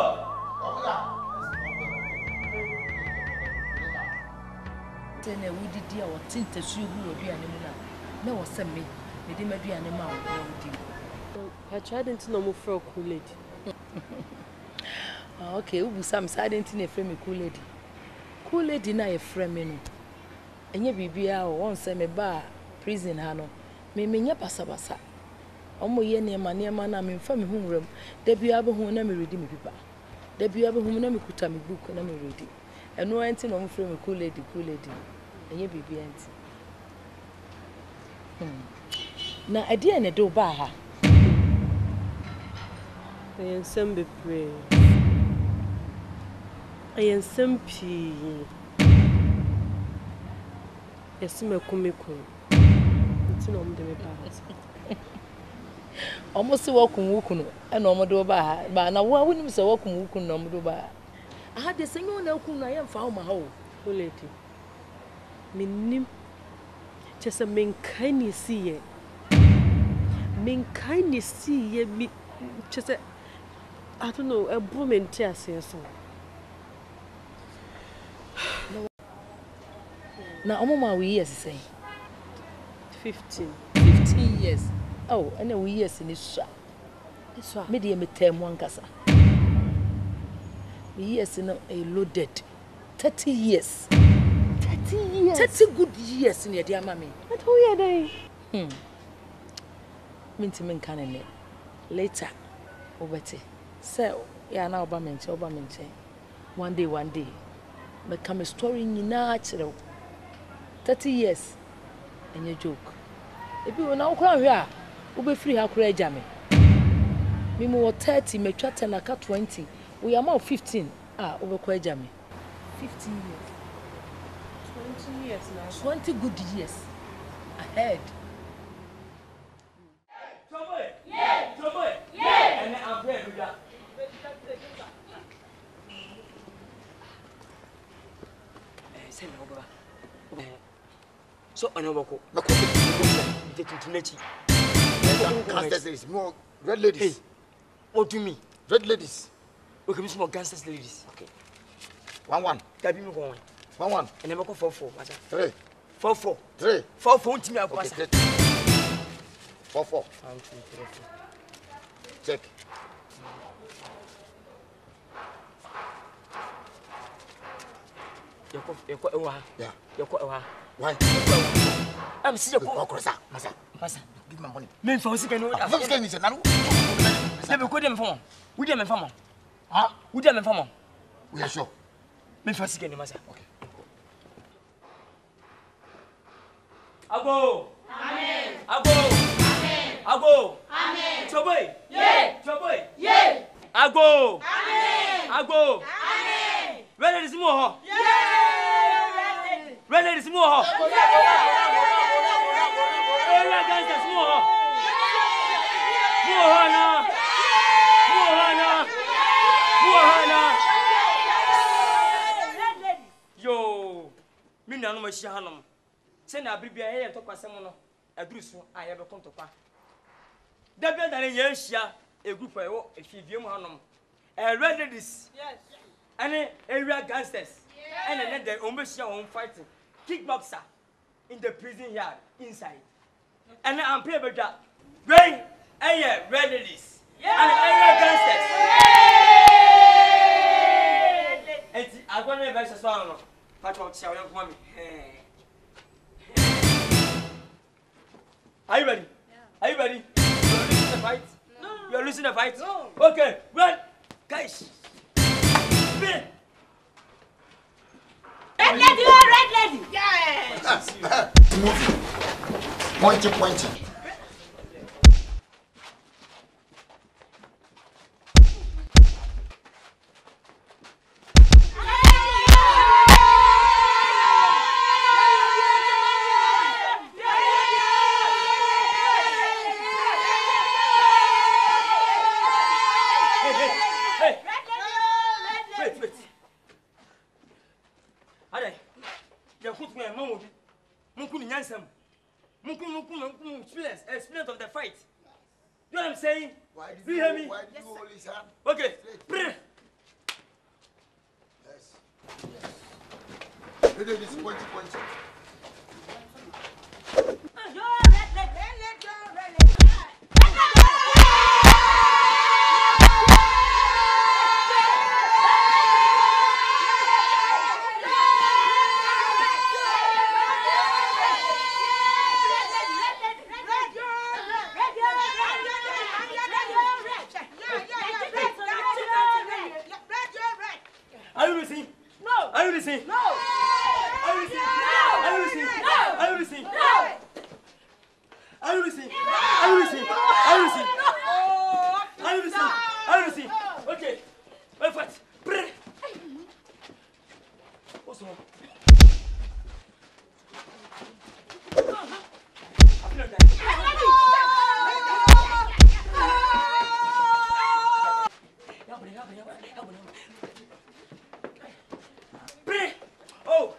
Tell you, we did dear or tint to shoe who will be an animal. No, send me. They didn't be an animal. I tried to know more for cool lady. Okay, who some side in a frame cool lady. Cool lady, na a frame. And ye be our one semi bar, prison hano. Me mean pasabasa. Omo ye near my near man, I'm in family home room. There be able who never read me people. There be able who never could me book and I'm ready. And no anything on frame cool lady. And ye be empty. Now, Adea and a do bar. I ensemble pray. am simpy. Yes, me kumiko. It's no me pass. Almost walking wukuno, and no more ba, but now why wouldn't say walking wukuno no more ba? I had the single no kun I am found my hole. Lady. Minim. Just a main kindness see ye. Main kindness see ye me. Just a I don't know, a woman tear say so. Now, Mama, we years say 15 years. Oh, and we years in this shop. This one, maybe me term one Nkansah. We years in a loaded 30 years. 30 years. 30 good years in your dear mammy. But who are they? Minty men can later. Obeti. So, yeah, now Obamenche. One day. But come a story in natural. 30 years. And you joke. If you now come here, we'll be free. How could jammy? Me more 30, me chat and Akan 20. We are more 15. Over quite jammy. 15 years. 20 years now. 20 good years ahead. Yeah. And I'm ready with that. So, I know what Gangsters more red ladies. Hey, what do you mean? Red ladies. Okay, Miss more gangsters ladies. Okay. 1-1. That be me going. 1-1. And I'm going 4-4. 3. 4-4. 3. 4-4. To me, I'll pass. 4-4. Check. Yeah. Why? I'm still Masa. Give my money. Men for second. I'm going to say, Nanu. Never could them from. We them from. Ah, we them from. We are sure. Men for second, Masa. Okay. Ago. Amen. Ago. Amen. Ago. Amen. Choboy. Yeah. Choboy. Yeah. Ago. Amen. Ago. Amen. Where is more? Yeah. Where is more? Yo, me na no machia hanom. Se na bibia ye to kwasem no, adurusu aye be konto kwa. Da bia da ne ye hia a group e wo efidie mu hanom. Red ladies. Yes. And area gangsters. And then they almost on fighting. Kickboxer in the prison yard inside. And I'm playing with that. Rain, area red ladies. And area gangsters. And I'm going to invest a song. Are you ready? Yeah. Are you ready? Yeah. You're losing the fight? No. You're losing the fight? No. Okay, run. Guys. Spin. Red lady. Yes. Pointy. Experience of the fight. You know what I'm saying? Do you hear me? Why did you hold his hand? Okay. Yes. Look at this pointy. so. Oh!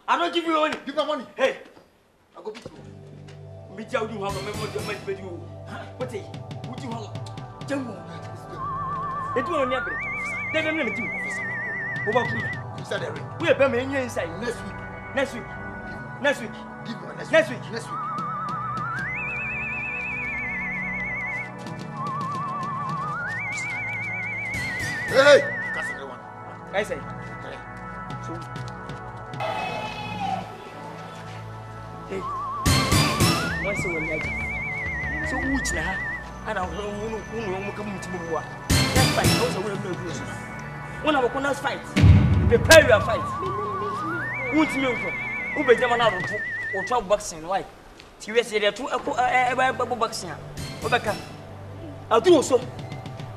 I don't give you money. Give my money. Hey, I go beat you. meet you, you have a memory of my video. What is would you have? Jungle. It won't never. They don't let me do. We are coming inside next week. Next week. Next week. Next week. Next week. Hey! I say. So. Hey. What's the one like? So which now? I don't know come to Mumwa. That fight also will be good. One of our corners fight. Prepare your fight. Who's milk? Who be them out or 12 boxing? Why? Seriously, there are 2 boxing. Obaka. I'll do so.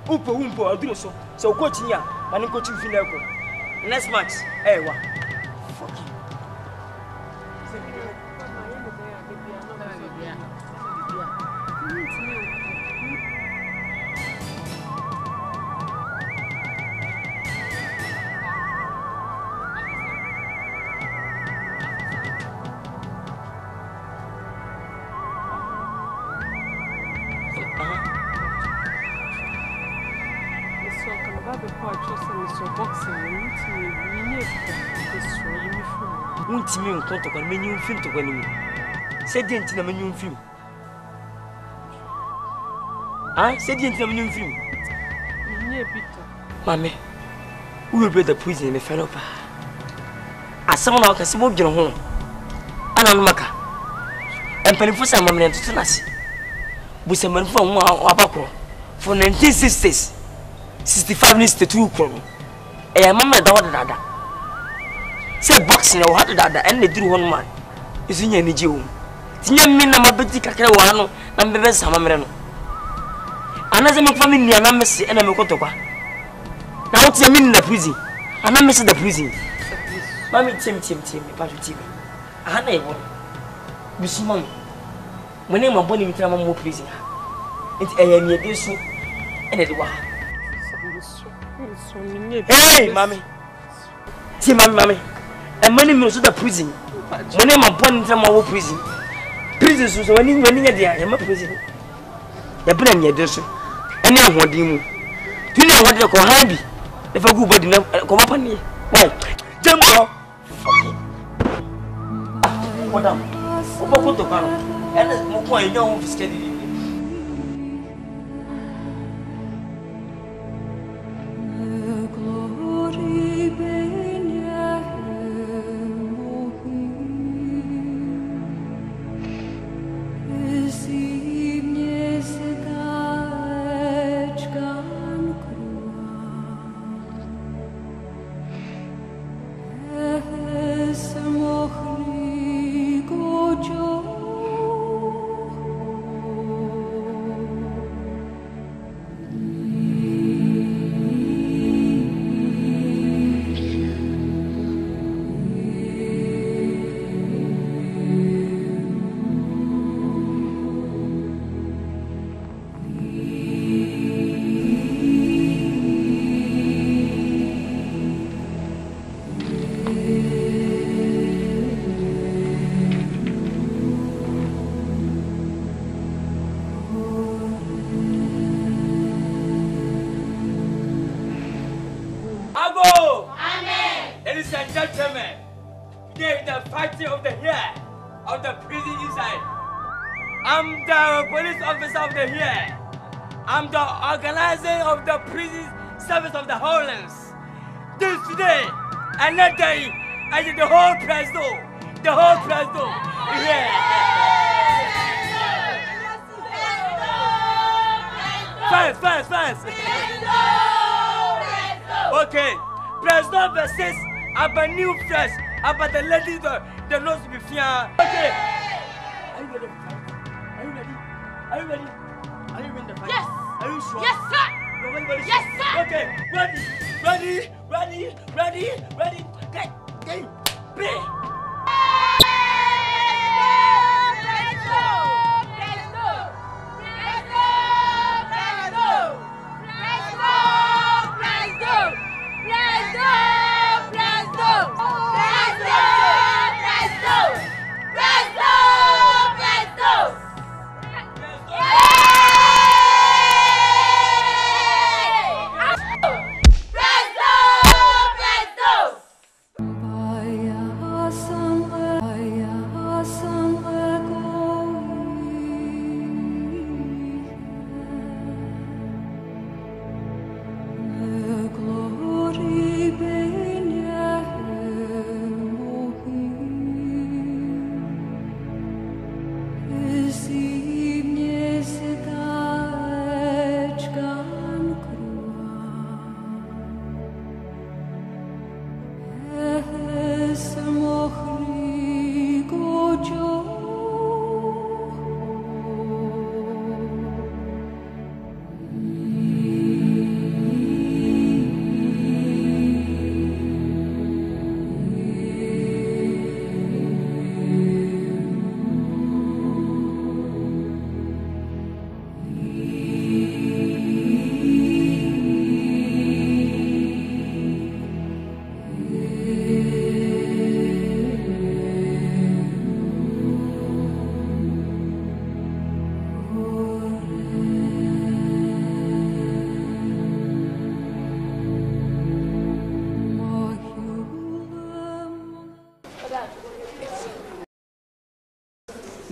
Umpo, I'll do so. So coaching ya, and coaching Finelco. Next match, hey, what? Fuck you. Me on compte quand menu film to when c'est bien tu menu film hein c'est bien tu menu film ni epito mame we will be the prison me fellow pa asama na ka se mo dwene ho ana no maka empelifo sa mamne to tunase bu se manfo ho abakro for 1960s 65 ni 62 kro e mama da wada say boxing o hadu dada en duru hon man isu nya ni jewu tinya mi na mabeti kakra wa no na mbebe sama mere no anaze me family ni ana mesi ena me kotokwa na wo tinya mi na prison ana mesi the prison mami tim me pa tim ana ebo bisuma mone ma boni mi tra ma mo prison enti eya mi ede so ena de wa hey mami ti mami and many men so the prison. My name is born into my prison. Prison so when you are there, I am a prison. You bring me this. And now what do you? Tu n'as pas de quoi habi. Il faut que vous body comment pas ni. Ouais. Jumbo. Madame. On va compter par. Elle est mon point et on fiscal. Ladies and gentlemen, today is the fighting of the year of the prison inside. I'm the police officer of the year. I'm the organizer of the prison service of the Hollands. This today, another day, I did the whole presto. The whole presto. Yeah. Fast. Okay. Presto versus a new fresh about the ladies the nose to be fair. Okay. Are you ready? Are you ready? Are you ready to fight? Yes. Are you sure? Yes, sir. Yes, sir. Okay. Ready. Game. Play.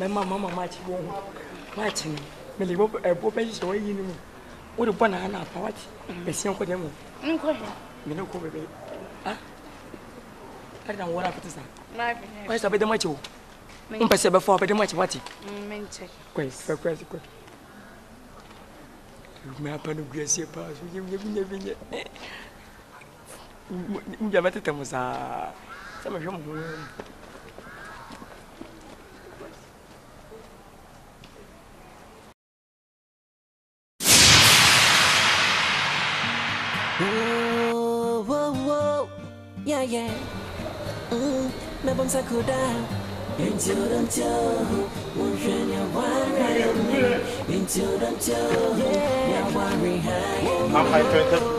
Mama, Martin, Millie, what is the way you know? What a banana, what? The same for them. You know, baby. I don't know what happened to that. Where's the better macho? I'm passing before better much what? Quick. You may have a grassy pass. You never you better tell us some of your. Whoa, yeah. Me bom sakuda. Into them too. Motion your worry. Into them too. Yeah, worry high.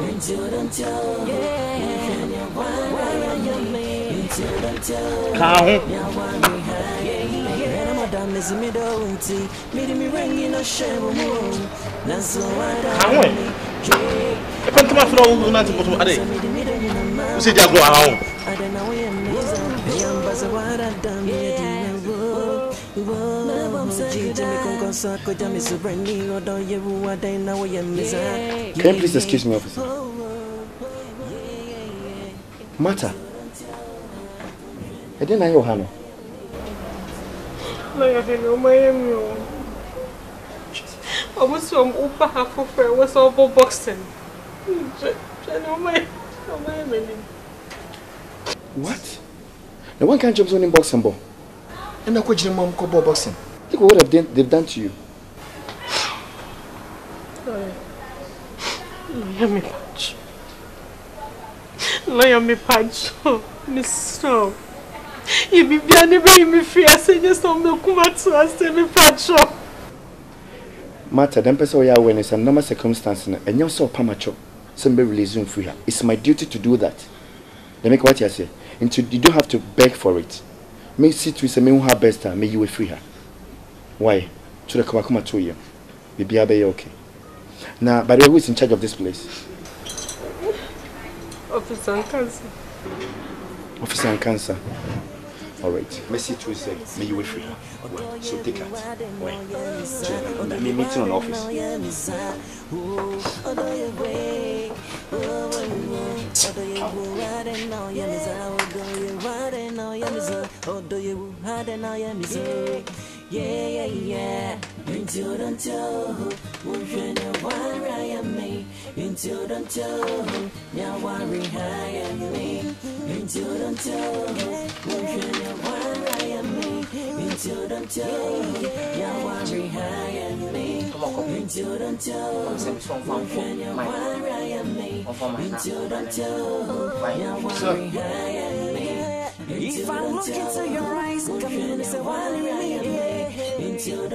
Into them too. Yeah, motion your worry. Into them too. Yeah, worry high. Madam is me don't see. Me ring in a shame of moon. That's so I don't. who not to Ade. Who said you go around? Can you please excuse me, officer? Mata. I didn't know your hand. I didn't know my email. I was from Upa half of her was over boxing. What? No one can jump on in boxing ball. And I could mom call boxing. Look what they've done to you. Let me punch. Miss Snow. You be never me fear, say just on the kumawood, say me punch. Matter, then person we are when it's a normal circumstance and you saw pamacho. Somebody releasing free her. It's my duty to do that. They make what you say. And you don't have to beg for it. May see to say me who have best may you will free her. Why? To the Akuapem Twi. Be okay. Now, by the way, who is in charge of this place? Officer Nkansah. Officer Nkansah. All right. Mercy to say, may you will free her. Well, so take it. Why? Me meeting on office. Yeah. Until if I look into your eyes, come in and say, why until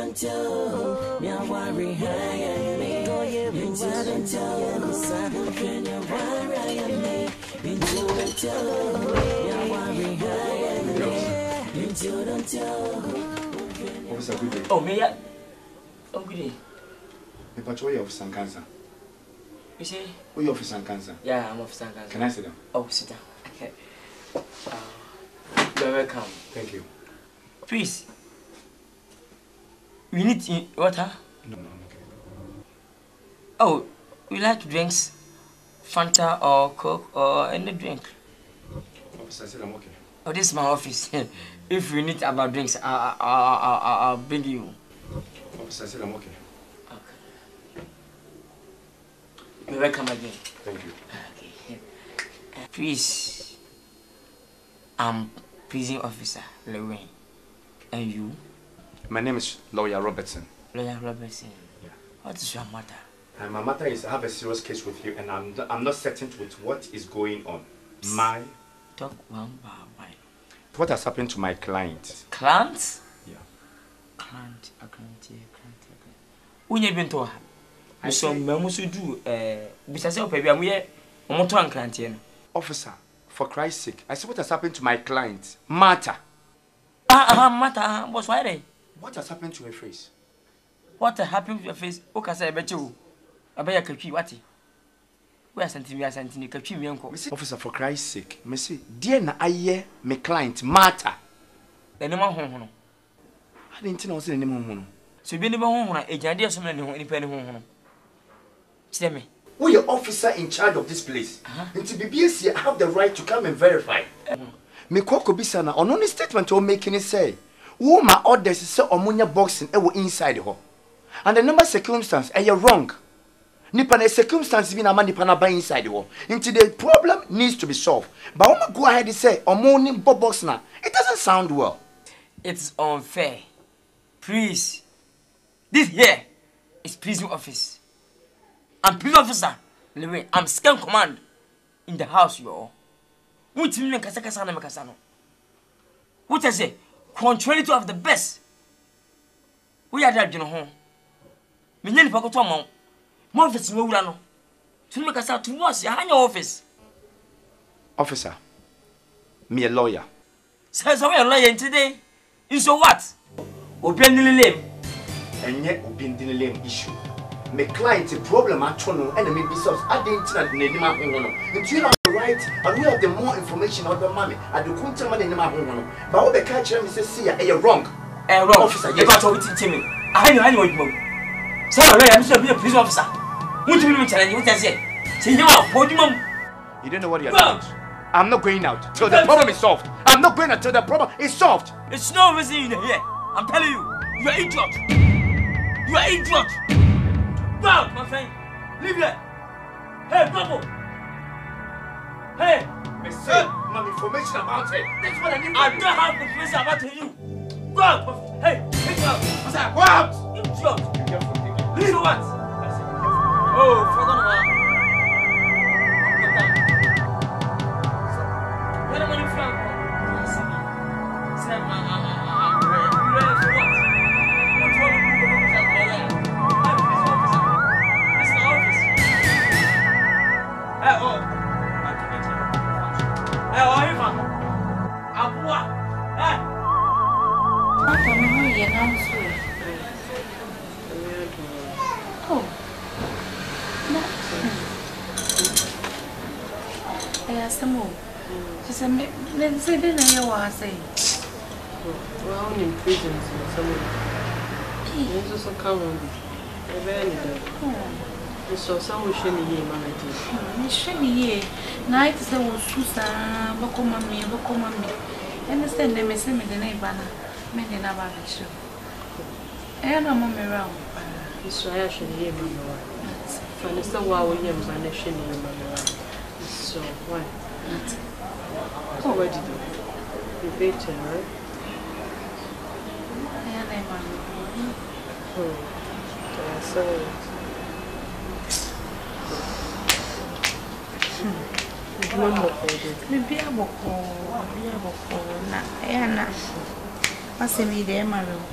now worry high me. Until Officer, good day. Oh, me ya? Oh, good day. Me patrol your Officer Nkansah. You see? Who your Officer Nkansah? Yeah, I'm Officer Nkansah. Can I sit down? Oh, sit down. Okay. You're welcome. Thank you. Please. We need water? No, I'm okay. Oh, we like drinks? Fanta or Coke or any drink? Officer, I said I'm okay. Oh, this is my office. If you need about drinks, I'll bring you. Officer, I said I'm okay. Okay. You're welcome again. Thank you. Okay. Please, I'm prison officer Lorraine. And you? My name is Lawyer Robertson. Lawyer Robertson. Yeah. What is your matter? My matter is I have a serious case with you, and I'm not certain with what is going on. Talk one by one. What has happened to my client? Client? Yeah. Client. When you been to her? I saw Mamusu do besides your baby, I'm client. Officer, for Christ's sake, I said what has happened to my client? Martha. Martha, what's why? What has happened to her face? What happened to your face? Okay, say I bet you. I bet you can what? We are sending me Officer, for Christ's sake, me say, dear na aye my client Martha. The name of home. I didn't know the name of home. So be never home, a idea so many any penny home. Tell me. Who your officer in charge of this place? And to be BSC, I have the right to come and verify. Me kwako bisa na ono ni statement o making it say wo my orders say omonya boxing e wo inside ho and the number circumstance e wrong nipa na circumstance bi na ma nipa na ba inside ho into the problem needs to be solved but when go ahead and say omoni box na it doesn't sound well. It's unfair. Please, this here is prison office. I'm prison officer. I'm second command in the house, yo. Which means what I say? Contrary to of the best. We are there, you know. Me name for go amount. More office we will know. To make us out to us, your office. Officer, me a lawyer. Says we are lawyer today. In so what? Open the lame. And yet open the lame issue. my client a problem at Tono and me be subs. I didn't name my home. And you know right, and we have the more information about the mommy. I do couldn't tell my name my home. But what the catcher me says, see, you're wrong. Wrong officer, you're not talking to me. I know what you so I'm still be a police officer. What do you mean challenge? What I say? Say you are podium. You don't know what you're doing. I'm not going out till the problem is solved. I'm not going out till the problem is solved. It's no reason you're here. I'm telling you, you're an idiot. You're an idiot. Go out, my friend. Leave here. Hey, Bubble. Hey, Mister, my information about it. That's what I need. I don't have information about you. Go out. Hey, go out. What's that? Go out. Idiot. Leave what? Oh, forgot about. What am I in front of? Say then I say. Well, in prison, someone. It's just a common. So some will share the year, Mamma. Share the year. Night is a Susa, Bocomami, understand them as same in the neighbor, many about the show. And I'm on around. This I should hear Mamma. And it's the wow, William, and I should hear Mamma. So, why? Oh, what did you do? You better, right? Yeah, I'm so. Maybe I'm Anna. I say me there, my room.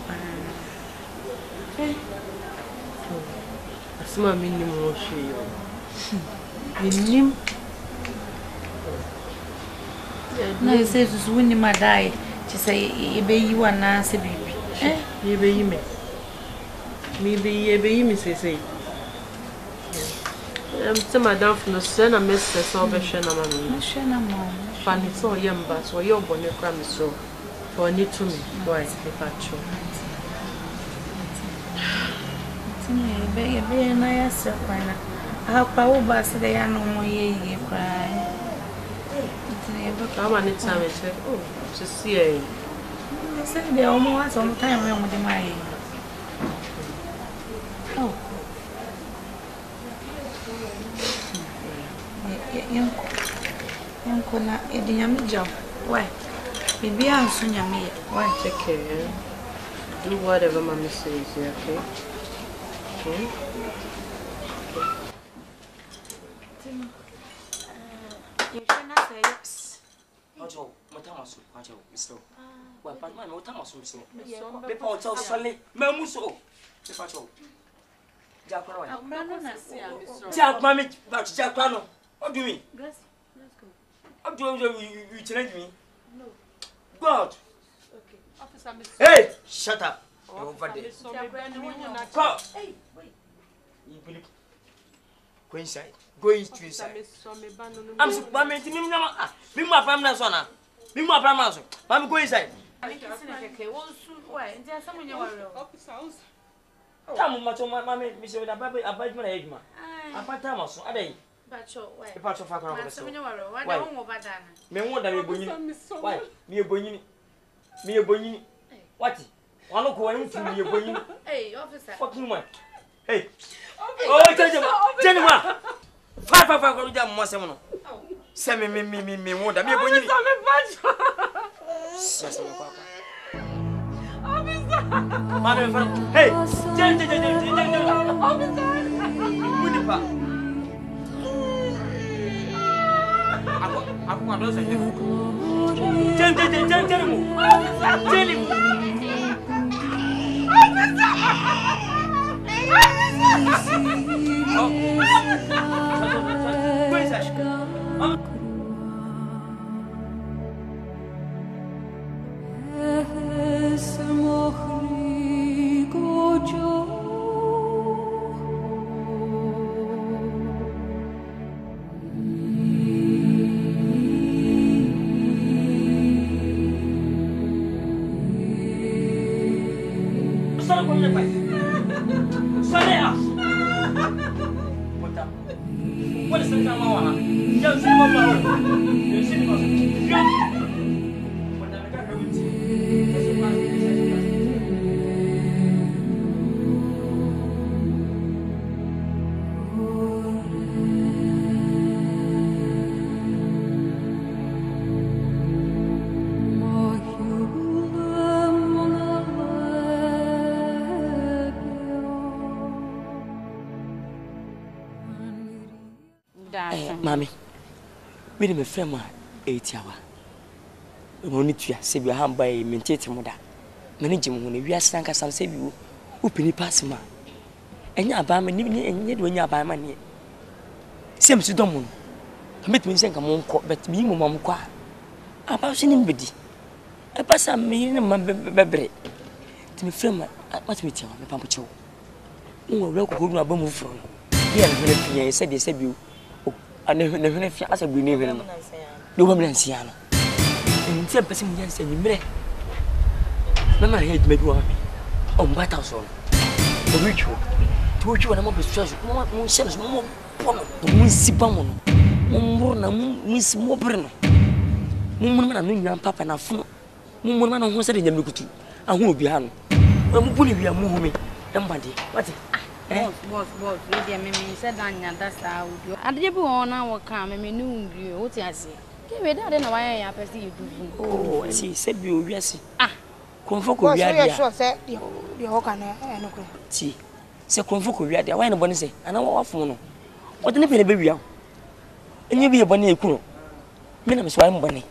I smell minimum Minim. No, it says it's winning my die. She say, you are Nancy, baby. You be me. Maybe you be me, say. I'm still my down from the sun. I miss the salvation of my Fanny so young, but so your bonnet cram so. For need to me, why, if I show. Baby, nice, how power bus they are no more ye cry. How many times I said, oh, to see a. I said they almost on time around with my. Oh. Young Kona, a young job. Why? Maybe I'm soon young me. Why? Take care. Do whatever mommy says, okay? Okay? You cannot say yes. Ojo, Matamasu, Ojo, Mr. Well, but my Motamasu, before tell Sally, Mamuso, the patrol. Jack, Mammy, but Jack, what do you mean? Let's go. What do you challenge me? No. God. Okay. Officer, hey, shut up. Over there. Go. Hey, wait. You believe? Go inside. Go inside. I'm so bad. Be my family, son. Be my family, son. Mammy, go inside. Tell me much of my mammy, Mr. Ababy, about my age, man. I find time also. Adea. But the part of Fakar. Why? Me more than a bonny. Why? Me a bonny. Me a bonny. What? One look away from me a bonny. Hey, officer. Fucking one. Hey. Oh, Jennifer. 5 down more seven. Send me more than me a bonny. Hey, Sorry, what is the time? You see Mommy, we didn't friend my 8 hour. We only two say we have by maintain mother. Managing when we are stank as I'll save you, who penny pass ma. And you are by me, and yet when you are by money. Seems to don't commit me saying, come on, but me, Mamma Qua. About seeing anybody. I pass a million baby. To me, friend, what me tell me, Pampacho. You will walk home a bomb from. Here, I said, they said you. I never as a green even. No woman and Siana. And 10% yes, and you may. Mamma had made one on White House on the ritual. To which you and I'm of stress, more shells, more Miss Sipamon, more Miss Mobrino. Woman, I mean, Papa and a fool. Woman who said in the Mukutu, and who will be hung. When we are moving, somebody. What? Boss, really, I mean, said that's how you. I did on our come, I mean, you, what I say. Give me that, and why I perceive you do. Oh, I see, said you, yes. Ah, Confoco, we are sure, said the Akan and see. Say Confoco, we are there. Why nobody say, and I want for no. What an baby we are. And you be a bunny, cool. Minimum swine bunny.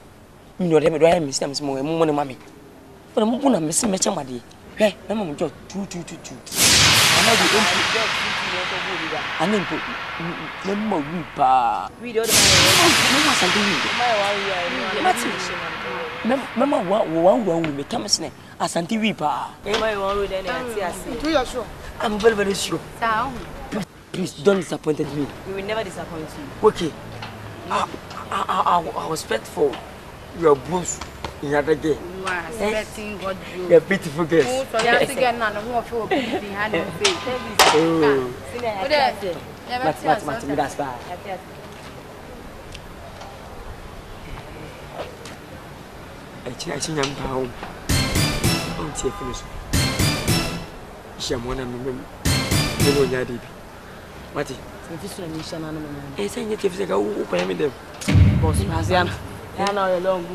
You know, let me drive me some more money, mammy. But I'm going to miss my somebody. Hey, I'm just 2. I mean, no weeper. We don't know something. Mamma, one will become a snake. Asante weeper. I'm very sure. Please don't disappoint me. We will never disappoint you. Okay. I was faithful. Your boss. You are day. You are expecting God. You are beautiful girls. You are again none of who behind your face. Oh, that's bad. I think I'm down. I'm finished. Shamona, no, Yadi. What is it? It's saying if they go open them. Boss, I know alone.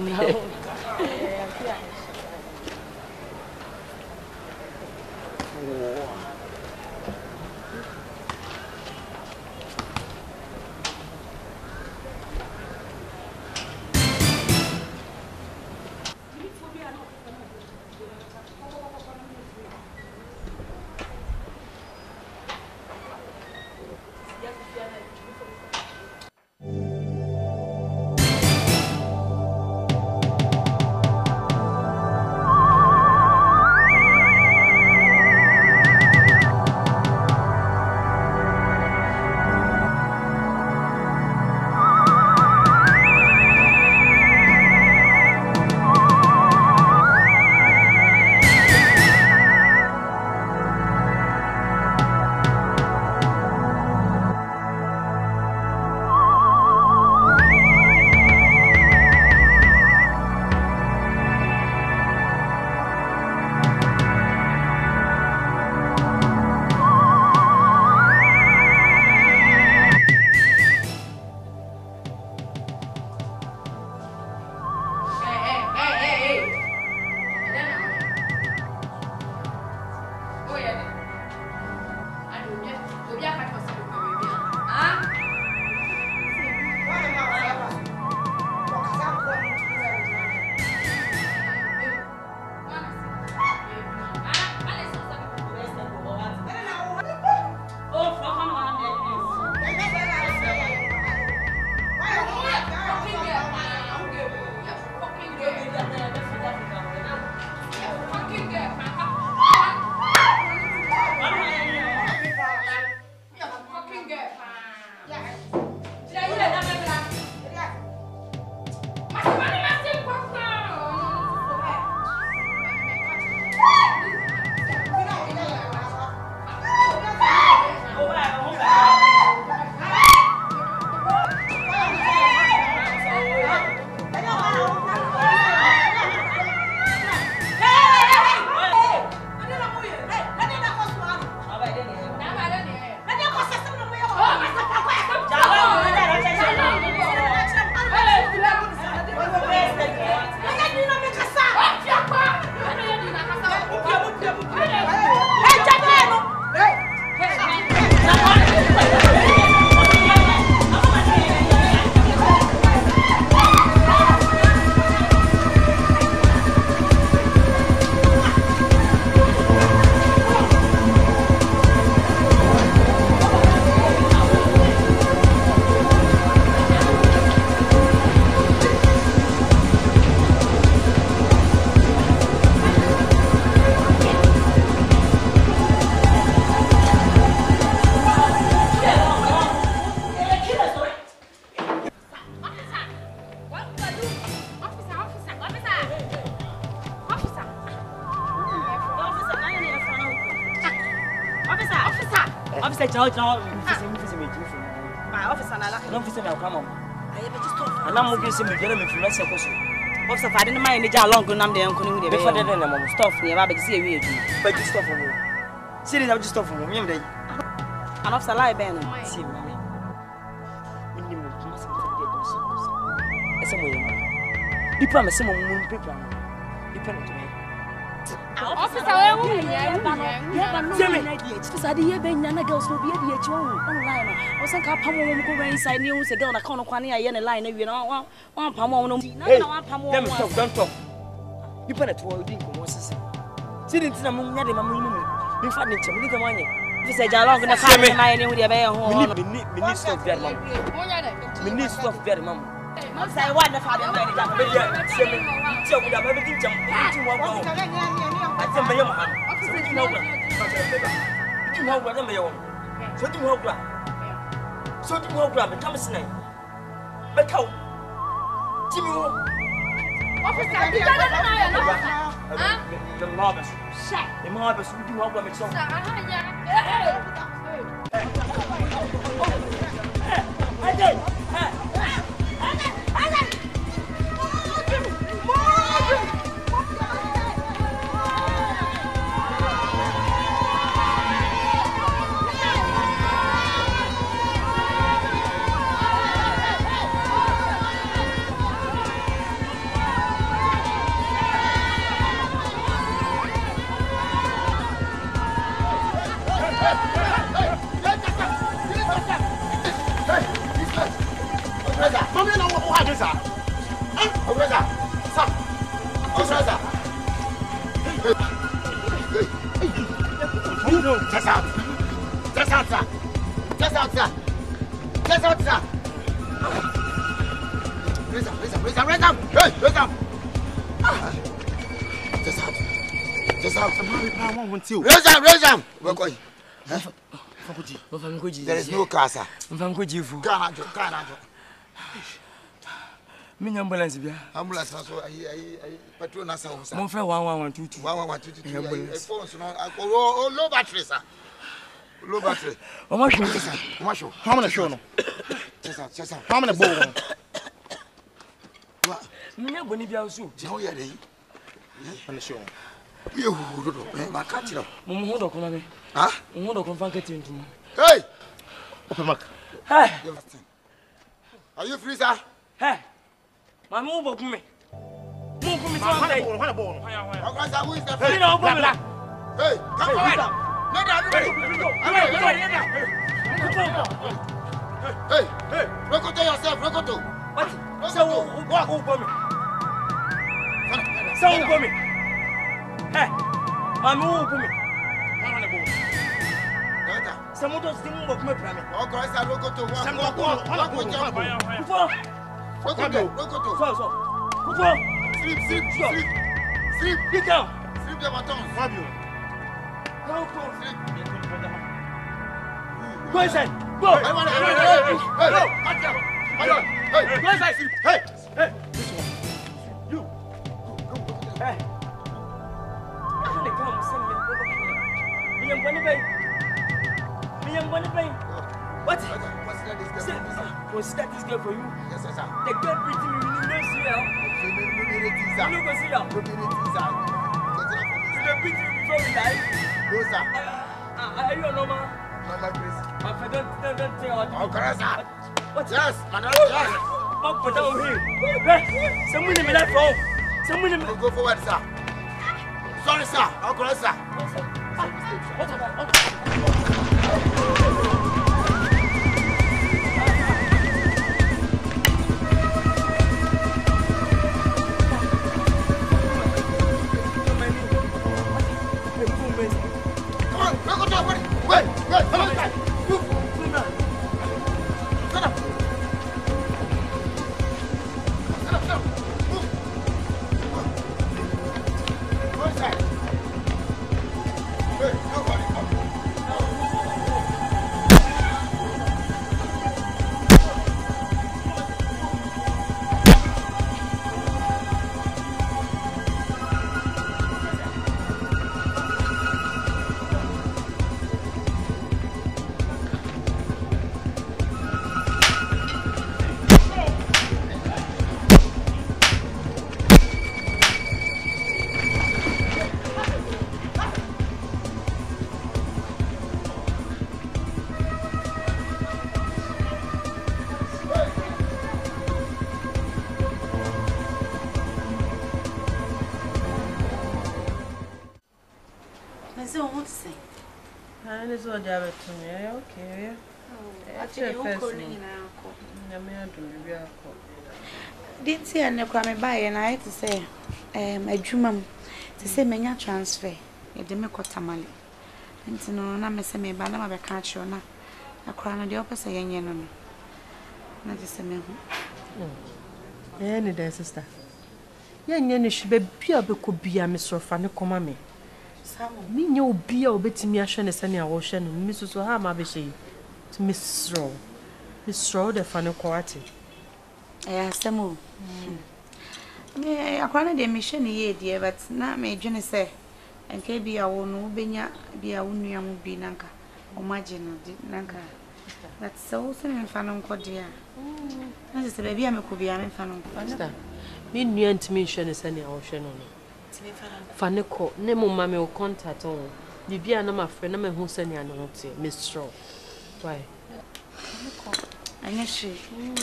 My officer, I don't feel like come on. I have just talked. And I'm going to say, me get me from last year. Officer, I didn't mind the long gun. I'm there. I'm going to be better than I'm stuff near. I see a but you stop for me. See, I just stop for me. And officer, lie, Ben. See, mommy. Minimum, you must get those. Somewhere. You promise some moon paper. You promise to me. Officer, where are you? I did Benana girls will be at the online. I was like, I'm going inside news again. I can't quite a line. You know, one palm. Don't talk. You put it to all the sitting in a moon, not in a moon. You find it to me the money. You said, I'm going to find me with your bear home. We need stuff there, mum. We need stuff there, mum. I want the father. So we have everything to walk. I tell my mom. So you know what I'm doing. So do you grab? So do you grab? Come snake. But how? Jimmy, officer, the marbles. The marbles, we do what I'm saying. I did. There is no car, sir. Me ambulance bia. Ambulance na so petrol na sa. Mo fe 1122. 1122. Phone so no low battery, sir. Low battery. O ma show. O ma show. How many show no? Sir. How many bowl? Me na boni bia so. Je ho ye dey. How show? You do. Ma ka tiro. Mo ho do ko na me. Ah? Mo ho do ko fan ka tintu. Hey! Open mark. Hey! Are you free, sir? Hey! My move up me. Move me to one day. Who is the Hey, no, come here. Hey, come on. Hey, Rokoto yourself, Rokoto. What? So, walk over me. So, over me. Hey, my move over me. Some of those things work me, Prime. Oh, Christ, I Rokoto. Sleep. Get down. Sleep the baton. Fabio. Sleep. Go inside. Go. Hey. Go inside. Sleep. Hey. You. Hey. How they come send me over here? Me am going to pay. What? Consider this girl for you. Yes, sir. The girl pretty me, you don't see her. You don't go see her. You don't beat me before we die. No, sir. Are you a normal? Normal, please. Don't say what. Oh, correct, sir. What? Yes, madam. Yes. Put down here. Someone in my life, oh. Someone in my life. Go forward, sir. Sorry, sir. Oh, correct, sir. say what say? I need to do it to me. Okay. I think you calling na me adum bi akọ. Didn't see an ekwame buy and I to say adwuma to say menya transfer. E de me kotamale. Nti no na me se me ba na ma be ka acho na akora no de opese yenye no no. Na de se me hu. Ni there sister. Yenye ni hwe bia be ko bia me sorofa ne koma me. Samu Me nye obi a obetimi ahwe ne se ne a wo hwe no me so ha ma be hye. To Miss Row. Miss Row the funny quality. Samu. Me akwana de mission ye dear but na me dwene say enka bia wo no benya bia wo nuam bi nanka o magino nanka but so se me fa no nkode a na se be bia me ko bia me fa no nkode me nua ntimi hwe ne se ne a wo hwe no no fa ne ko ne mo ma me o contact on bibia na ma frɛ na me hu se ne a no te Miss Row. Why? Anya she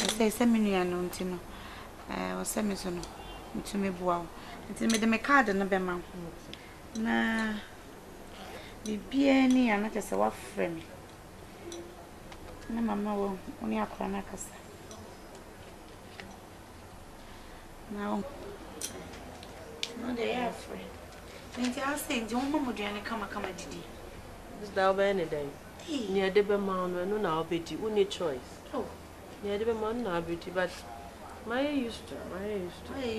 say me nua no ntino o se me so no ntumi bua ntimi de me card no be ma na bibia ni ana tese wa frɛ me na mama wo oni akora na kasa na o no de ya frɛ nti I say nti wo mama duane kama didi this da ba any day ni ade be ma no na obedi uni choice oh ni ade be ma na obedi but my used to okay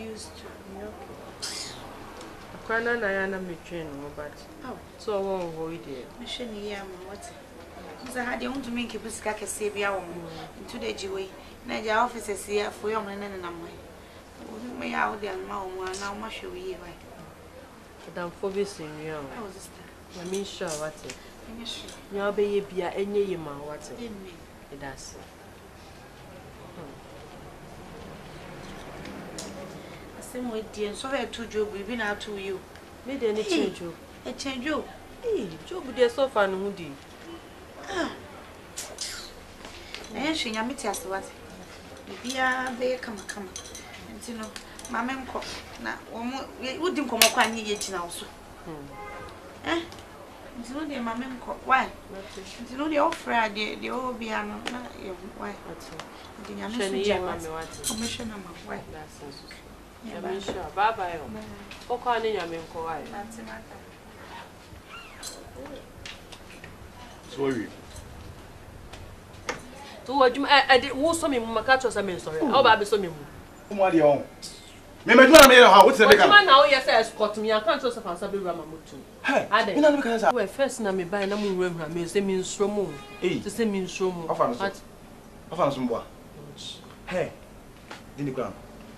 akwana na ya na me train no but oh so won avoid it me hwe ni ya ma what so ha de want to make people sika kese bia wo into the jiwe na ja offices here for your man na mo me ya o de ma o mo na o ma hwe wi why dan phobis in you oh sister na me sure what it yes you be ye bia enye ye ma what it amen it does same way dear so we to job we na to you me dey any change job e change job job dey so far no hu di she nyame ti ase what bia be kama ntino mama nko na wo di nkomo kwa nyi ye gina wo so ntino de mama nko why ntino de offer de o bia no na why di nyame so je mama what o me shena ma why yeah, sure. Bye. Okay, ni nyame nko why. Sorry. To wajum wo so me maka cho sa me sorry. O ba be so me mu. Omo ade on. Me meduma na me ha, what say make am? Wajum na o yes escort me Akan cho sa fansa be wura mamutu. Hey. Ade. Ina me kan sa. We first na me buy na mu wura me say me nsro mu. To say me nsro mu. Afa no so mboa. Hey. Dini kwa.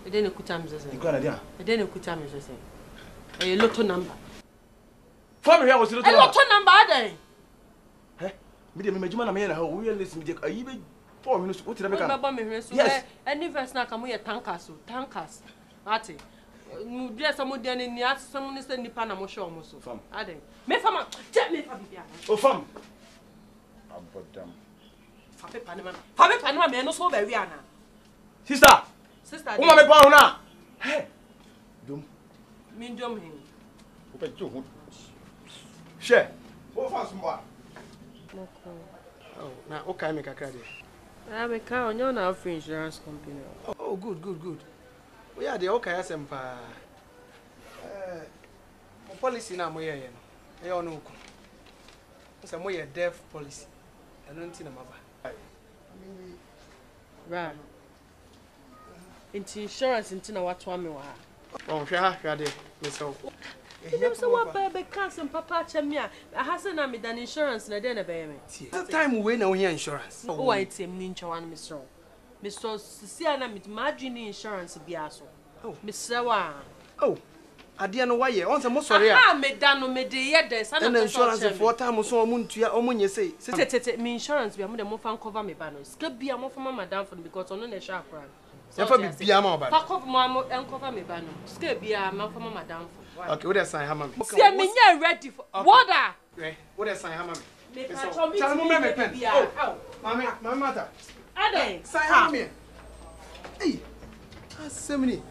Ede ne kuta me sese. Ikwa na dia. Ede ne kuta me sese. E lotto number. Family here was lotto number. E lotto number ade. Hey. Me de me meduma na me na ha, we listen me je ayi be 4 minutes. What did I make am? Baba me hwe so. Any verse na ka mo ye tankers. Ate. Mu dia samo dia ni asamo ni se nipa na mo hwe omo so. Fam. Ade. Me fama, check me fa bibia. Oh fam. Abodam. Fa pe panema me no so ba wi ana. Sister. Uma me pa ho na. Hey. Dum. Min dum hin. O pe jo ho. Share. O fa so mboa. Oh, na okay me kakra de. Me ka onyo na of insurance company. Oh, good. We are the okay asempa. Mo policy na mo ye no. E ono ku. Nse mo ye deaf policy. Eno nti na maba. Right. Insurance na watu ame wa. Oh, hwa de myself. You so what baby cancel papa chamia. I hasn't na me dan insurance na dey na be me. That time we na here insurance. Oh, I tell me ncha wan Mr. Mr. Sia na mit margin insurance bia so. Oh, Mr. Wa. Oh. Adea no waye. On se mo sorry a. Ah, me dan no me dey ye dey sana na insurance for time so o muntua o munye sei. Tete me insurance bia mo dey mo fan cover me ba no. Ska bia mo fa madam for because ono na sha akra. You for bia ma ba. Pack up mo cover me ba no. Ska bia ma fa madam for. Okay, what sign hammer me? See me nya ready for water. What sign hammer me? Me pa me. Tell me pen. Oh, my mother. Ade. Sign hammer me. Hey. Asemni.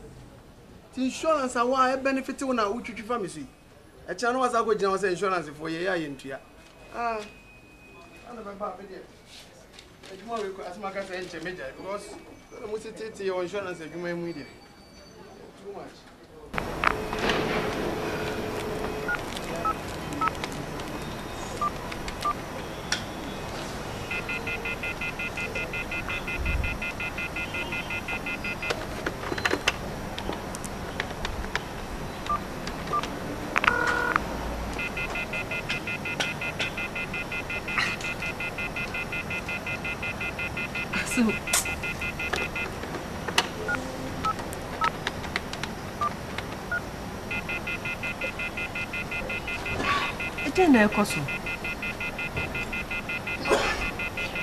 The insurance awa e benefit una utwitwi family. A channel was a good general insurance for your year into ya. Ah, I never bought it. Tomorrow, as my cousin, Major, because I must take your insurance if you may with it. Too much.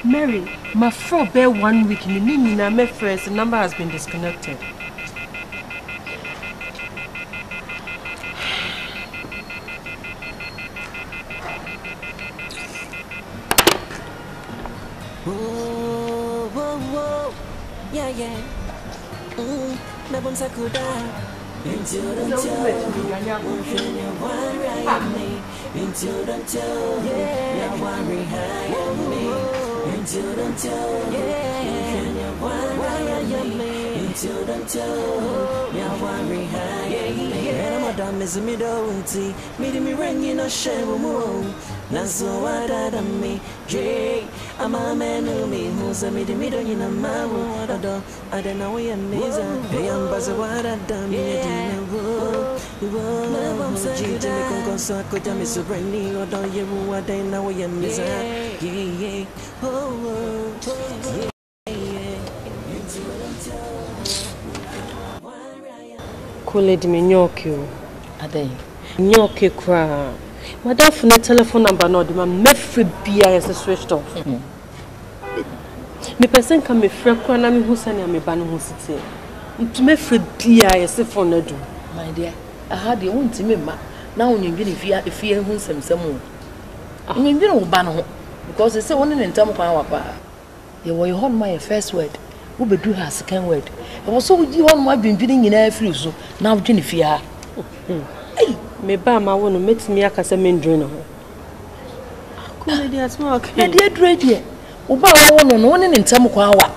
Mary, my phone bear 1 week in the meaning my friends, the number has been disconnected. Whoa, yeah. Never sakuda. Into the toe, into the toe, yeah, worry high me. Into the toe, yeah, worry me. Into the toe, yeah, worry high me. And madam is me don't see me ringing a shame more. Nazo wada me, Jay. I'm a man who me who's a middle in a man. I don't know where I'm missing. Hey, I'm Bazawada damn it. Nkansah could tell me so brand new. Don't you what I know where I'm missing? Yeah. Called me Nyokyo. Adea. Nyoke cry. Madam for the telephone number no the man me bia is switched off. Me person can me frɛ kwa na me hu sane me ba no hu site. Ntu me frɛ bia is phone na do. My dear, I had the one to me ma. Now when you be if you hu semsem o. You be no ba no ho because they say one in ntam kwa wa pa. You were hold my first word. Who be do her second word. I was so you on my dwendwene nyina free so. Now dwene fia. Hey, me ba ma wono metimi akasa mendwene no. Ko me dia small okay. Me dia dreadie. Uba wono no ne ntam kwa wa.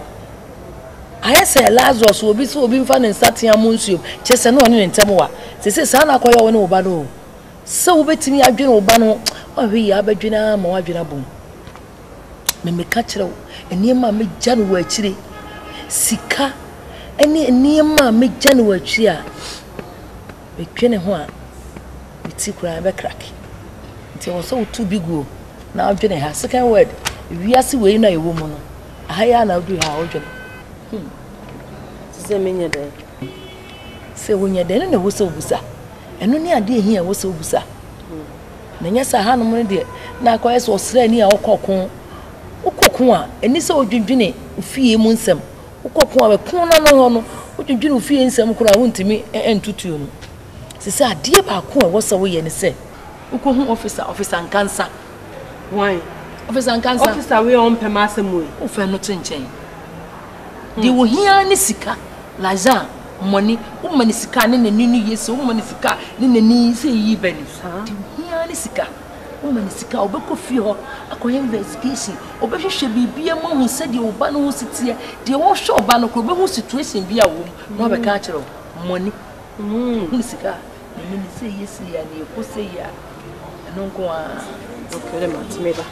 Aye say Lazarus obi so obi mfa ne nsatea monsuo. Chese no ne ntam wa. Sese sa na akoya woni uba no. So obetimi adwene uba no. Ohwe ya abadwene ma wadwene bom. Me ka kire wo. Eniema me gya no wa akire. Sika eni eniema me gya no wa akire a. Me twene ho a. Tikura be crack. Nti wo so too big go. Na adwene ha second word. Wiase we na ewo mu no. Ahaya na odu ha odwene. Se menye de. Se wonya de na wo so obusa. Eno ni ade ehia wo so obusa. Na nya sa ha no mo de na akoye so osra ni a okokon. Okokon a eni se odwendwene fie mu nsem. Okokon a be kon na no ho no. Odwendwene fie nsem kura wo ntimi entutuo no. Sisi Adea ba ko e wo so wo ye ne se. Uko officer Nkansah. Why? Officer Nkansah. Officer we on pemasem we. O fe no tenchen. De wo hia ne sika. Laza money, o mani sika ne nanu yesi, o mani sika ne nani se yi bani. De wo hia ne sika. O mani sika obekọ fi ho akoye investigation. Obehwehwe bibia mo hu se de oba no ho sitie. De wo hwe oba no ko obehu situation bi a wo. No be ka kire money. Sika. Me say yes ya ne ko say ya no ko a okay le mat me ba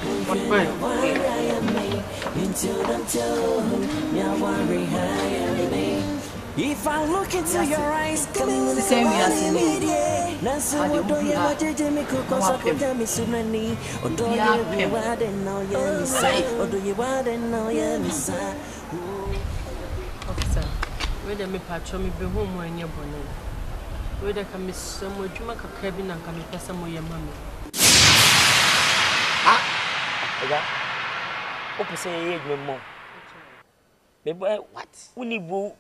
if I look into your eyes coming with the same Nasi wodo ye wajeje mi kukosa koja mi sunani odo ye wade no ye misa odo ye wade no ye misa. Officer we dey me patro me be home enye bone. We dey come some adwuma kakra bi na nka me pesa mo ye mame. Oga. O pese ye adwuma mo. Me boy what? Uni bu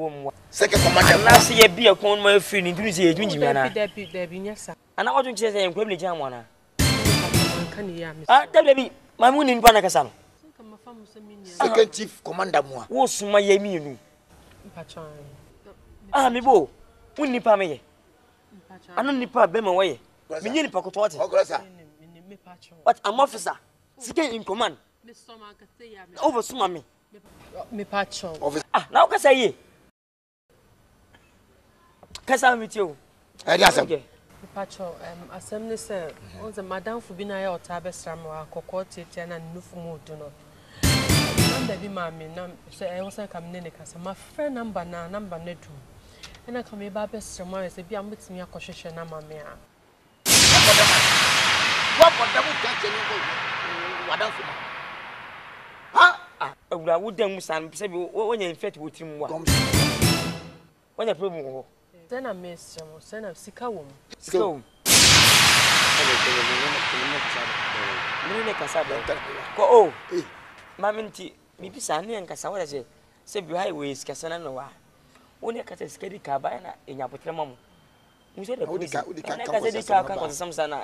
mo. Second commander. Last year be a con my free ni tunu se ye dwunji mana. Debi nyasa. Ana odun che se enkwam le jam wana. Kan ya me. Debi ma mu ni npa na kasa no. Second chief commander mo. Wo suma ye mi nu. Patron. Me bo. Uni pa me ye. Anu nipa be ma wo ye. Me ni pocket what? Ogrosa. What I'm officer. Second in command. Over some me. Me pacho. Ah, now can say ye. Kasa meet you. Me pacho assembly say on the madam for bina ya otabe stramwa kokoti tiana nufu mu do no. Baby mami na say I was like am nene kasa my friend number na do. And I come ba be stramwa say bia mutimi akohwehwe na mami a. What for double catch any madam for Ura wudem san say when you infect with him wa. When you problem ho. Then I miss him, send a sika wom. Sika wom. Nene kasa be. Ko oh. Maminti bibi sa ne Nkansah wa say bi highways kasa na no wa. Woni kasa skedi ka ba na enyapotre mamu. Mu say the police. Kasa di ka kan samsa na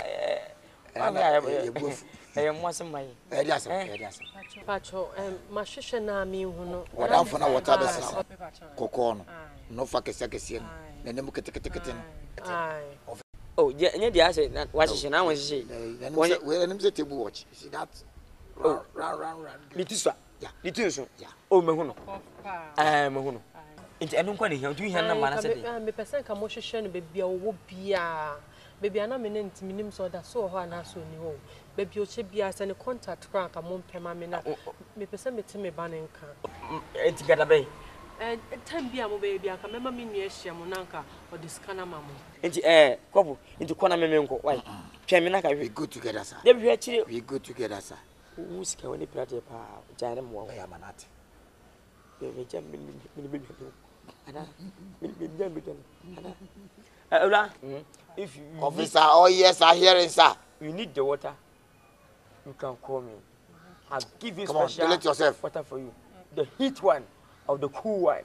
Pacho, Mashisha na mi huno. Wadam for na water the sa. Kokono. No fa kese kese. Na nemu kete. Oh, yeah, the answer that was she now was she. We nemu say table watch. See that? Run. Litiswa. Yeah. Litiso. Yeah. Oh, mehuno. Mehuno. Into enu kwa ni hiyo tu hiya na mana se de. Me person ka mo hwehwe no baby a wo bia. Baby ana me ntimi nim so da so ho ana so ni ho. Baby o che bia se ne contact kran ka mo mpema me na. Me person me teme ba ne nka. Enti gada be. Time bia mo baby aka mema me nua hia mo nanka o discana mamo. Enti kobo enti kona me nko why? Twa me na ka we go together sir. Baby we chire. We go together sir. Usika woni plate pa jane mo ya manati. Baby jam me Ada. Ada. If you officer, oh yes, I hear it, sir. You need the water. You can call me. I'll give you Come special yourself. water for you. The heat one or the cool one.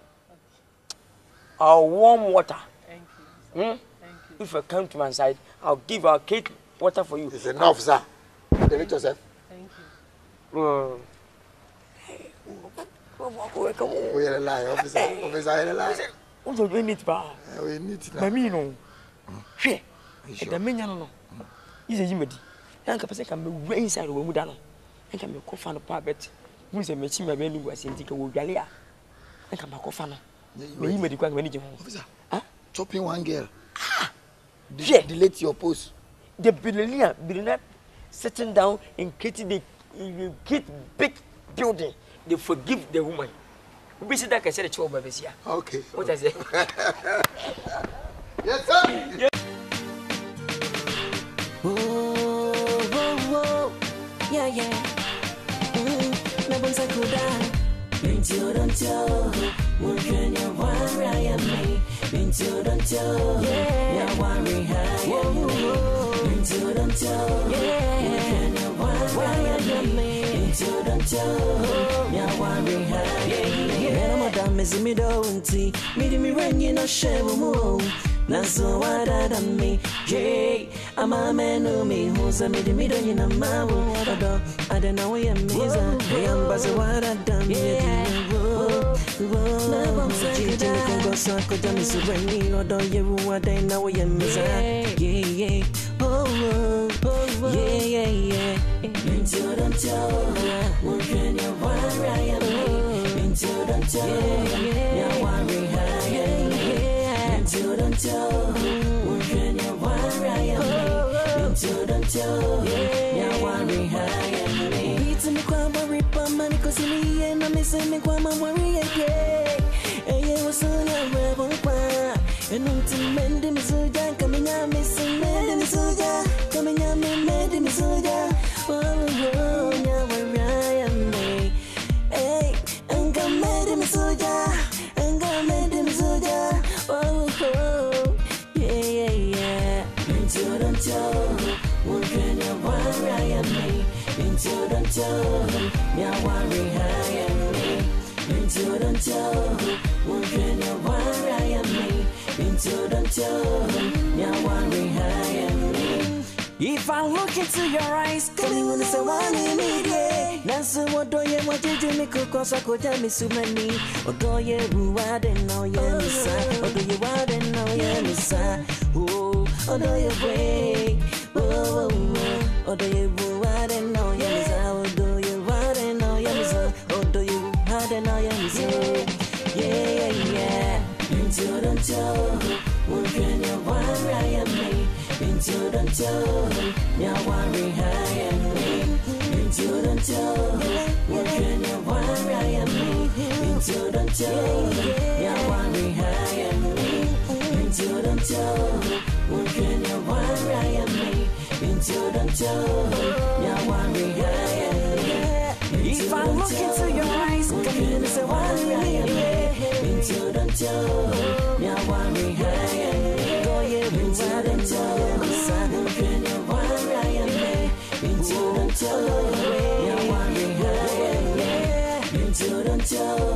Our warm water. Thank you. Thank you. If you come to my side, I'll give our cake water for you. It's enough, sir. Delete yourself. Thank you. We are lie, officer. Officer, I lie. What do we need, ba? We need it. Mami no. Hwe. The menya no. Is a yimedi. Anka pese ka me we inside we mu da no. Anka me ko fa no pa bet. Mu se me chi me be nu Asante ka wo dwale a. Anka ma ko fa no. Me yimedi kwa me ni je ho. Officer. Huh? Chopping one girl. Delete your post. The billionaire sitting down and creating the big building. They forgive the woman. We see that I said the child baby here. Okay. What I say? Yes, sir. Yeah. Whoa. Yeah. Never say good day. Into don't you. When you want right me. Into don't you. Yeah. Worry high. Into don't you. Yeah. When you want right me. Into don't you. Yeah. Worry high. Madam is me don't see. Me run you no share more. Nazo wada me, Jay. I'm a man who me who's a middle in a mawo. I don't know where I'm missing. I am Bazawada done. Never say that. Go so I could done is when you or do you what I know where I'm missing. Yeah. Oh, yeah. Into the toe. Won't you want right? Into the toe. Yeah, worry high. Into the toe, when you want right, into the toe, yeah, worry high. Beats me kwa worry pa man, cause me and I'm missing me kwa worry again. Hey, was on a rebel pa, and until mend him soja, coming out missing mend him soja, coming out mend him soja. Oh, yeah, worry me. Hey, and come mend him soja, and come mend him soja. Oh, yeah. Into the toe, what can you worry me? Into the toe, yeah, worry high me. Into the toe, what can you worry me? Into the toe, yeah, worry high me. If I look into your eyes, coming when it's a one immediate. That's what do you want to do? Me cook cause I could tell me so many. Or do you want to know your missa? Or do you want to know your missa? Oh, or do you wait? Odo you what and no yes, odo you what and no yes, odo you what and no yes. Yeah. Into the toe, what can you want right me? Into the toe, you want me high me. Into the toe, what can you want right me? Into the toe, you want me high me. Into the toe, what can you want right me? Into the toe, you want me high me. If I look into your eyes, what can you say right me? Into the toe, you want me high me. Go yeah, into the toe, what can you want right me? Into the toe, you want me high me. Into the toe,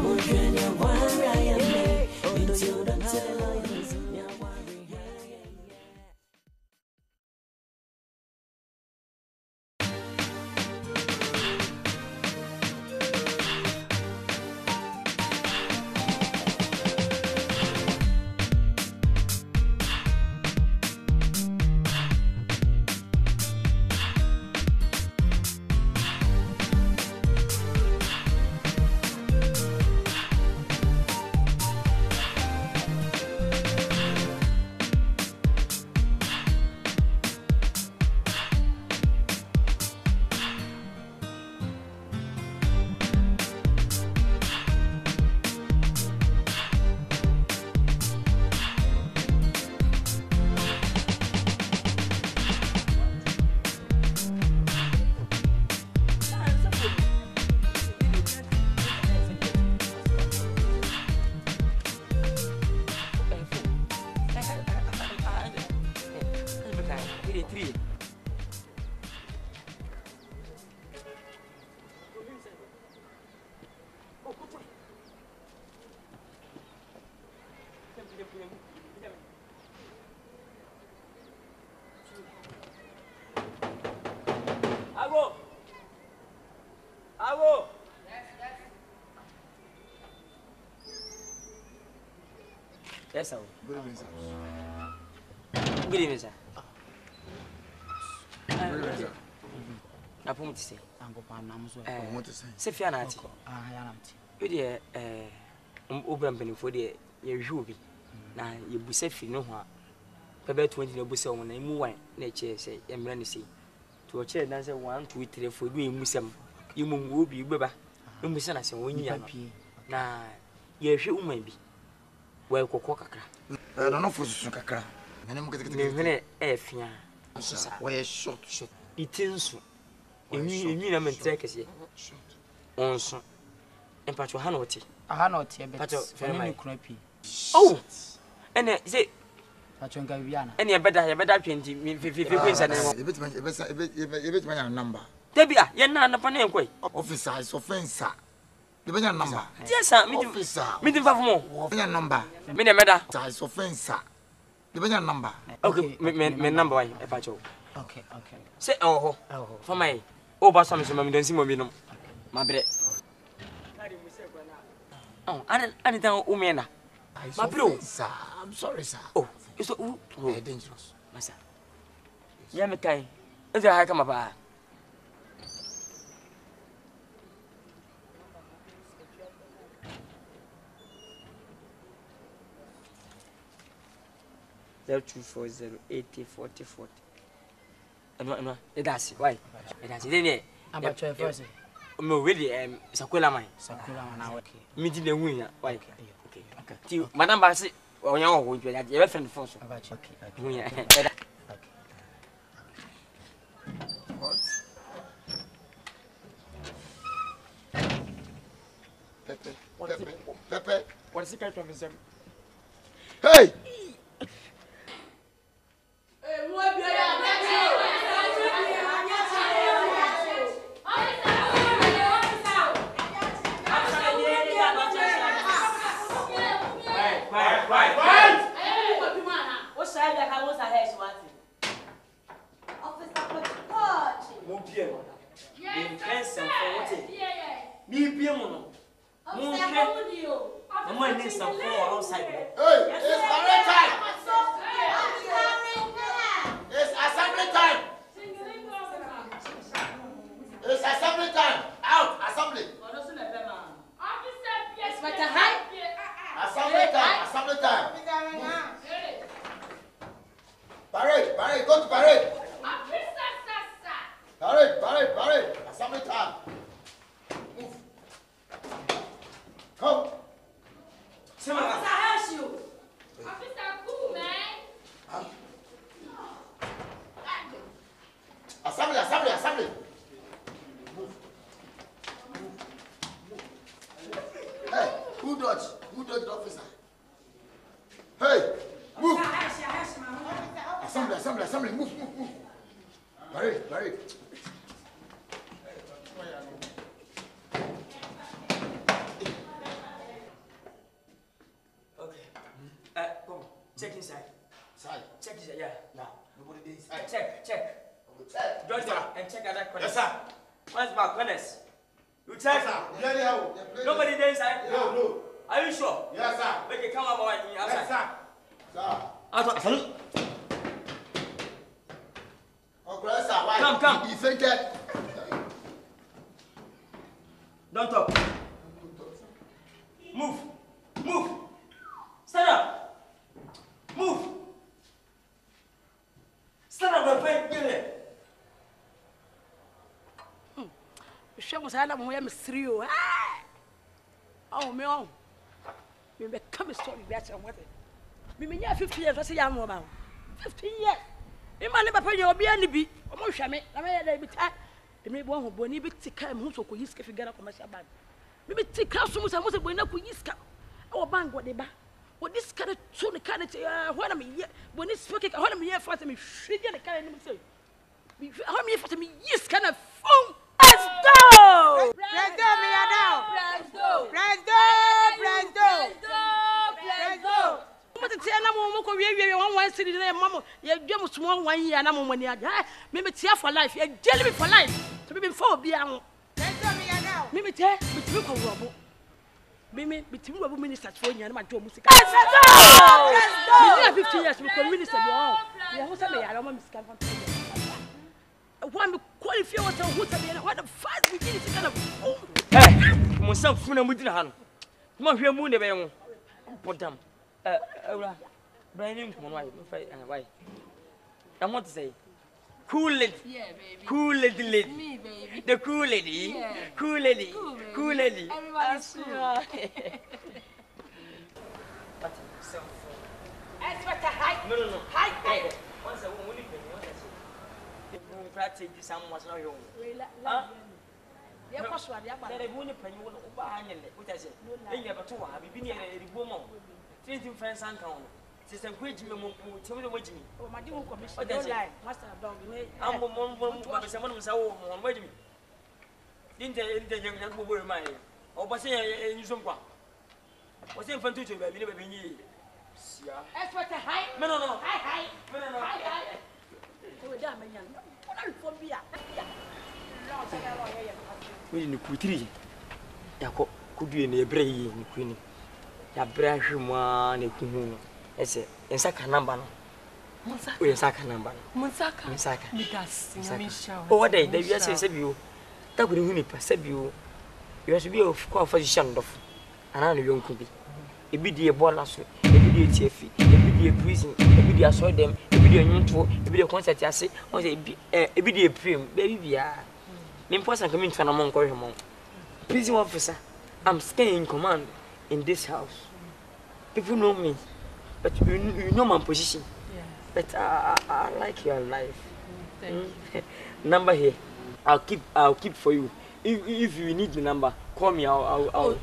what can you want right me? Into the toe. Yes, sir. Good evening, sir. Good evening, sir. Good evening, sir. I want to say. I want to say. Say, Fianati. You dear, Ubram for the Yubi. Now, you be safe, no one. Pebble 20 no bussel when I move nature say, and Renessy. To a chair, answer 1, 2, 3, 4, doing Musam. You will be Beba. You miss us when you are. Now, yes, you may be. Well, Coca. I don't know for Sucacra. And I'm going to get a Fia. Why short? It is in me, I'm in Trekkie. Also, and Pacho Hanoti. A Hanoti, Pacho, family crappy. Oh, and say, Pacho Gaviana. And you better change me 50 a bit my number. Debia, you're not a panel. Officer is offense. The best number. Yes, sir. Meeting for more. The number. Meaning, matter. Size offense. The best number. Okay, my number one. Okay. Say, oh, for my. Oh, but some don't see my my bread. Oh, I don't umena. My bro, sir. I'm sorry, sir. Oh, it's so dangerous. Master. Yamakai. Is there I come about? There 240804040. No, it does. Why? It does. Then I'm a try first. No, really, Sakula mine. Sakula, okay. Meeting the winner. Why? Okay. Madame Bassi, or your own, you have a friend for us. Okay. Pepe. What is the kind of him? Hey! It's assembly time. Out. Assembly. Assembly time. Assembly time. Parade. Parade. Go to parade. Parade. Parade. Parade. Assembly time. Move. Come. Officer, has you. Officer, cool, man. Assembly, assembly, assembly. Move. Hey, who dodged? Who dodged the officer? Hey, move. Assembly, assembly, assembly. Move, move, move. Parade, parade. Check inside. Inside. Check inside, yeah. Now, nobody there inside. Check, check. Check. Don't stop and check other corners. Yes, sir. Where's my corners? You check. Yes, sir. Nobody there inside? No, no. Are you sure? Yes, sir. Make it come up outside. Yes, sir. Sir. Salute. Congrats, sir. Why? Come, come. He fainted. Don't talk. Move. Move. Stand up. Move. Stand up and fight. Get it. She was had a more mysterious. Oh, me on. Me become a story better with it. Me mean 50 years, that's a young woman. 15 years. Me man never pay your be be. Almost shame. I may be tired. The me one who bonny big tick him who so could his figure a commercial bank. Maybe tick out so much I was a winner could his cap. Our bank what they buy. What this kind of tune kind of when I'm here, when it's speaking, when I'm here for me, shit, the kind of say. How many for me, yes, kind of phone. Let's go! Let's go, me now. Let's go! Let's go! Let's go! Let's go! But it's an amount of year, one city, Mamma, you're just 1 year, and I'm on the maybe tear for life, you're jelly for life, to be before beyond. Let's go, me now. Maybe tear, but you can rubble. Maybe between what ministers for you and my job. Let's go! Let's go! 50 years, we can minister. You who's a I don't want to one qualify what the first beginning to kind of. Hey, myself, when I'm with the hand. Come on, here, moon, the baby. Put them. Brian, come on, why? I want to say, cool lady. Yeah, baby. Cool lady. Me, baby. The cool lady. Yeah. Cool lady. Cool lady. Everybody's cool. No. Hi. Once a woman, practice some was not your own. There was one, there won't pay you what I said. They never to have been here a woman. 3 friends and count. Sister, which you tell me the way to me. Oh, my dear commission, don't lie. Master dog, I'm one, someone was on waiting. Didn't the young man were mine. Or was it in some one? Was it fun to you, baby? Never been ye. That's what a high. No. Hi. We in the country. Yako could you in a brain, Queenie? Ya brashing one, a king. I say, and Saka number. We Saka number. Monsaka. Oh, what day, they say, you. That would really perceive you. You have to be of course for the shunned off. And I know you could be. A BD bonus, a BD TFE, a BD prison, a BD saw them, a BD neutral, a BD concert, I say, was a BD prim, baby. Me person coming to an among him. Prison officer, I'm staying in command in this house. People know me, but you know my position. Yeah. But I like your life. Thank you. Number here, I'll keep for you. If you need the number, call me. I'll. Oh,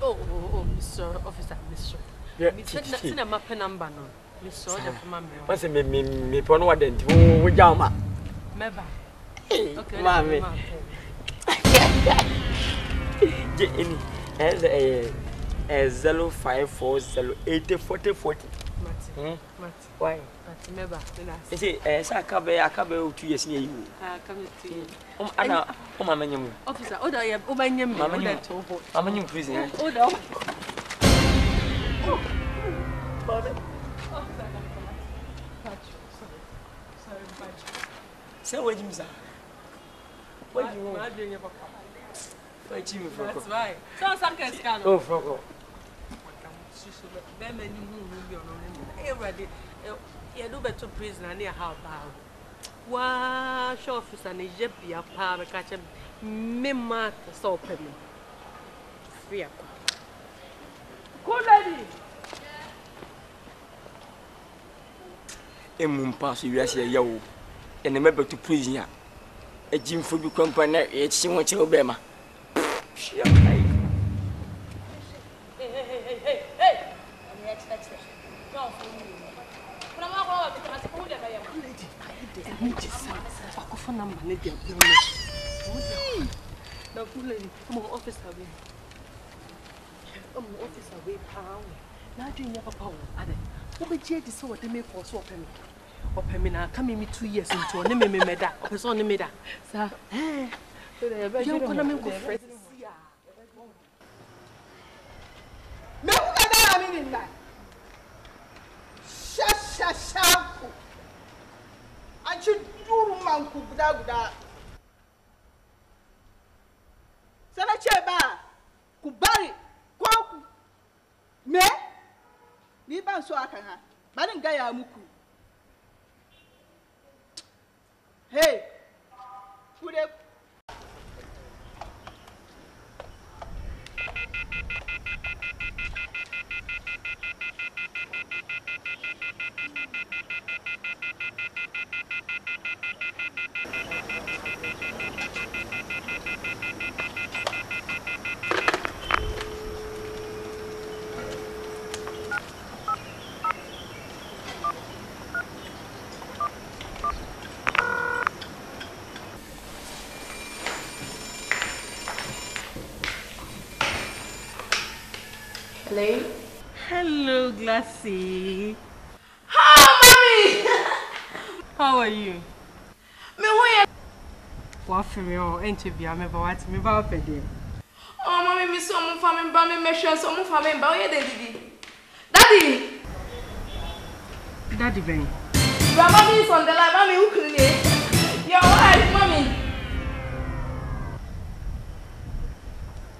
Mr. Officer, Mr. Yeah. Send a map number, no. Mr. What's a me pon what then? Oh, Jama. Meba. Okay, Mammy. Get in as a 054084040. Why? Meba. You see, I can't 2 years near you. Come to you. Oh, Mamma, Officer, oh, I am Obanyam, I'm in prison. Oh, no. Say what you say. What do you want? That's right. So seconds can. Oh, Frog. You do better prisoner near how bow. Why, show officer and a jepia power catch a mimma so penny. Free up. Good lady. A moon pass you as a yo, and a member to prison. A Jim for you company, it's so much Obama. Hey. No, come on, officer. Come on, officer, wait, power. Now, do you never power? What be jet is so what they make for swap him? Or Pemina coming me 2 years into a name, Meda, or his own Meda. Sir, eh? You're gonna make a friend. Me who can I mean in that? Shasha. I should do man kubuda. Sana cheba kubari kwaku me ni ban so aka ha bani nga ya muku hey kude Hello, Glassy. Hi, mommy. How are you? Me who? What for me? Oh, ain't you be? I'm about what me about pedi. Oh, mommy, me so mo family ba me measure so mo family ba oye Daddy. Daddy Ben. Grandma is on the line. Mommy, who can you? Your wife, mommy.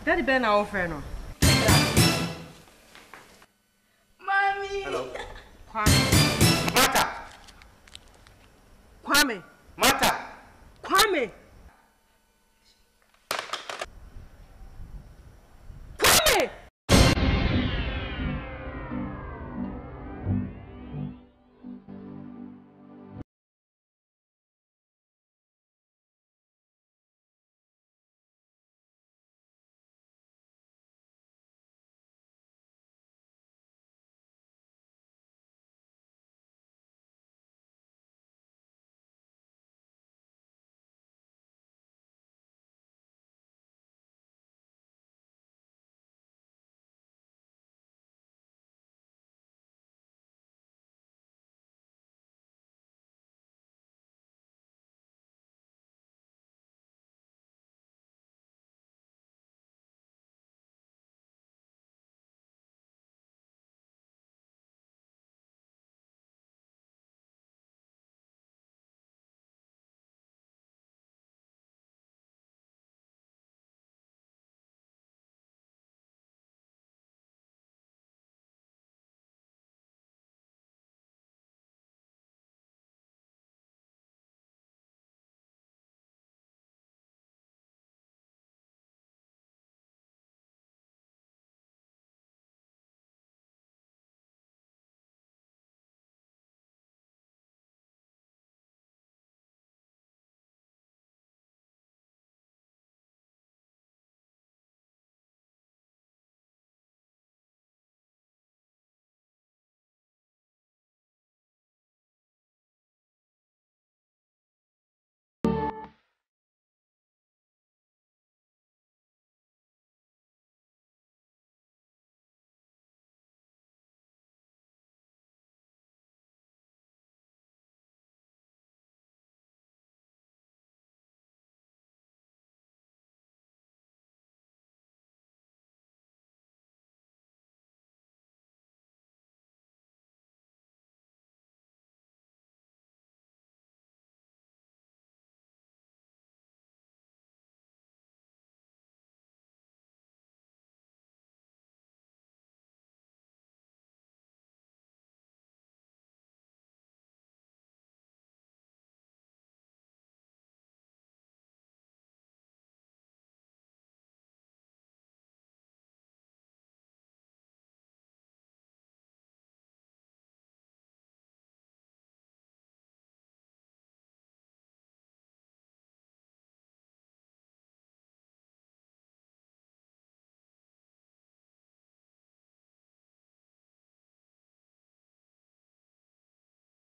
Daddy Ben, our friend. Mommy. Hello. Kwame.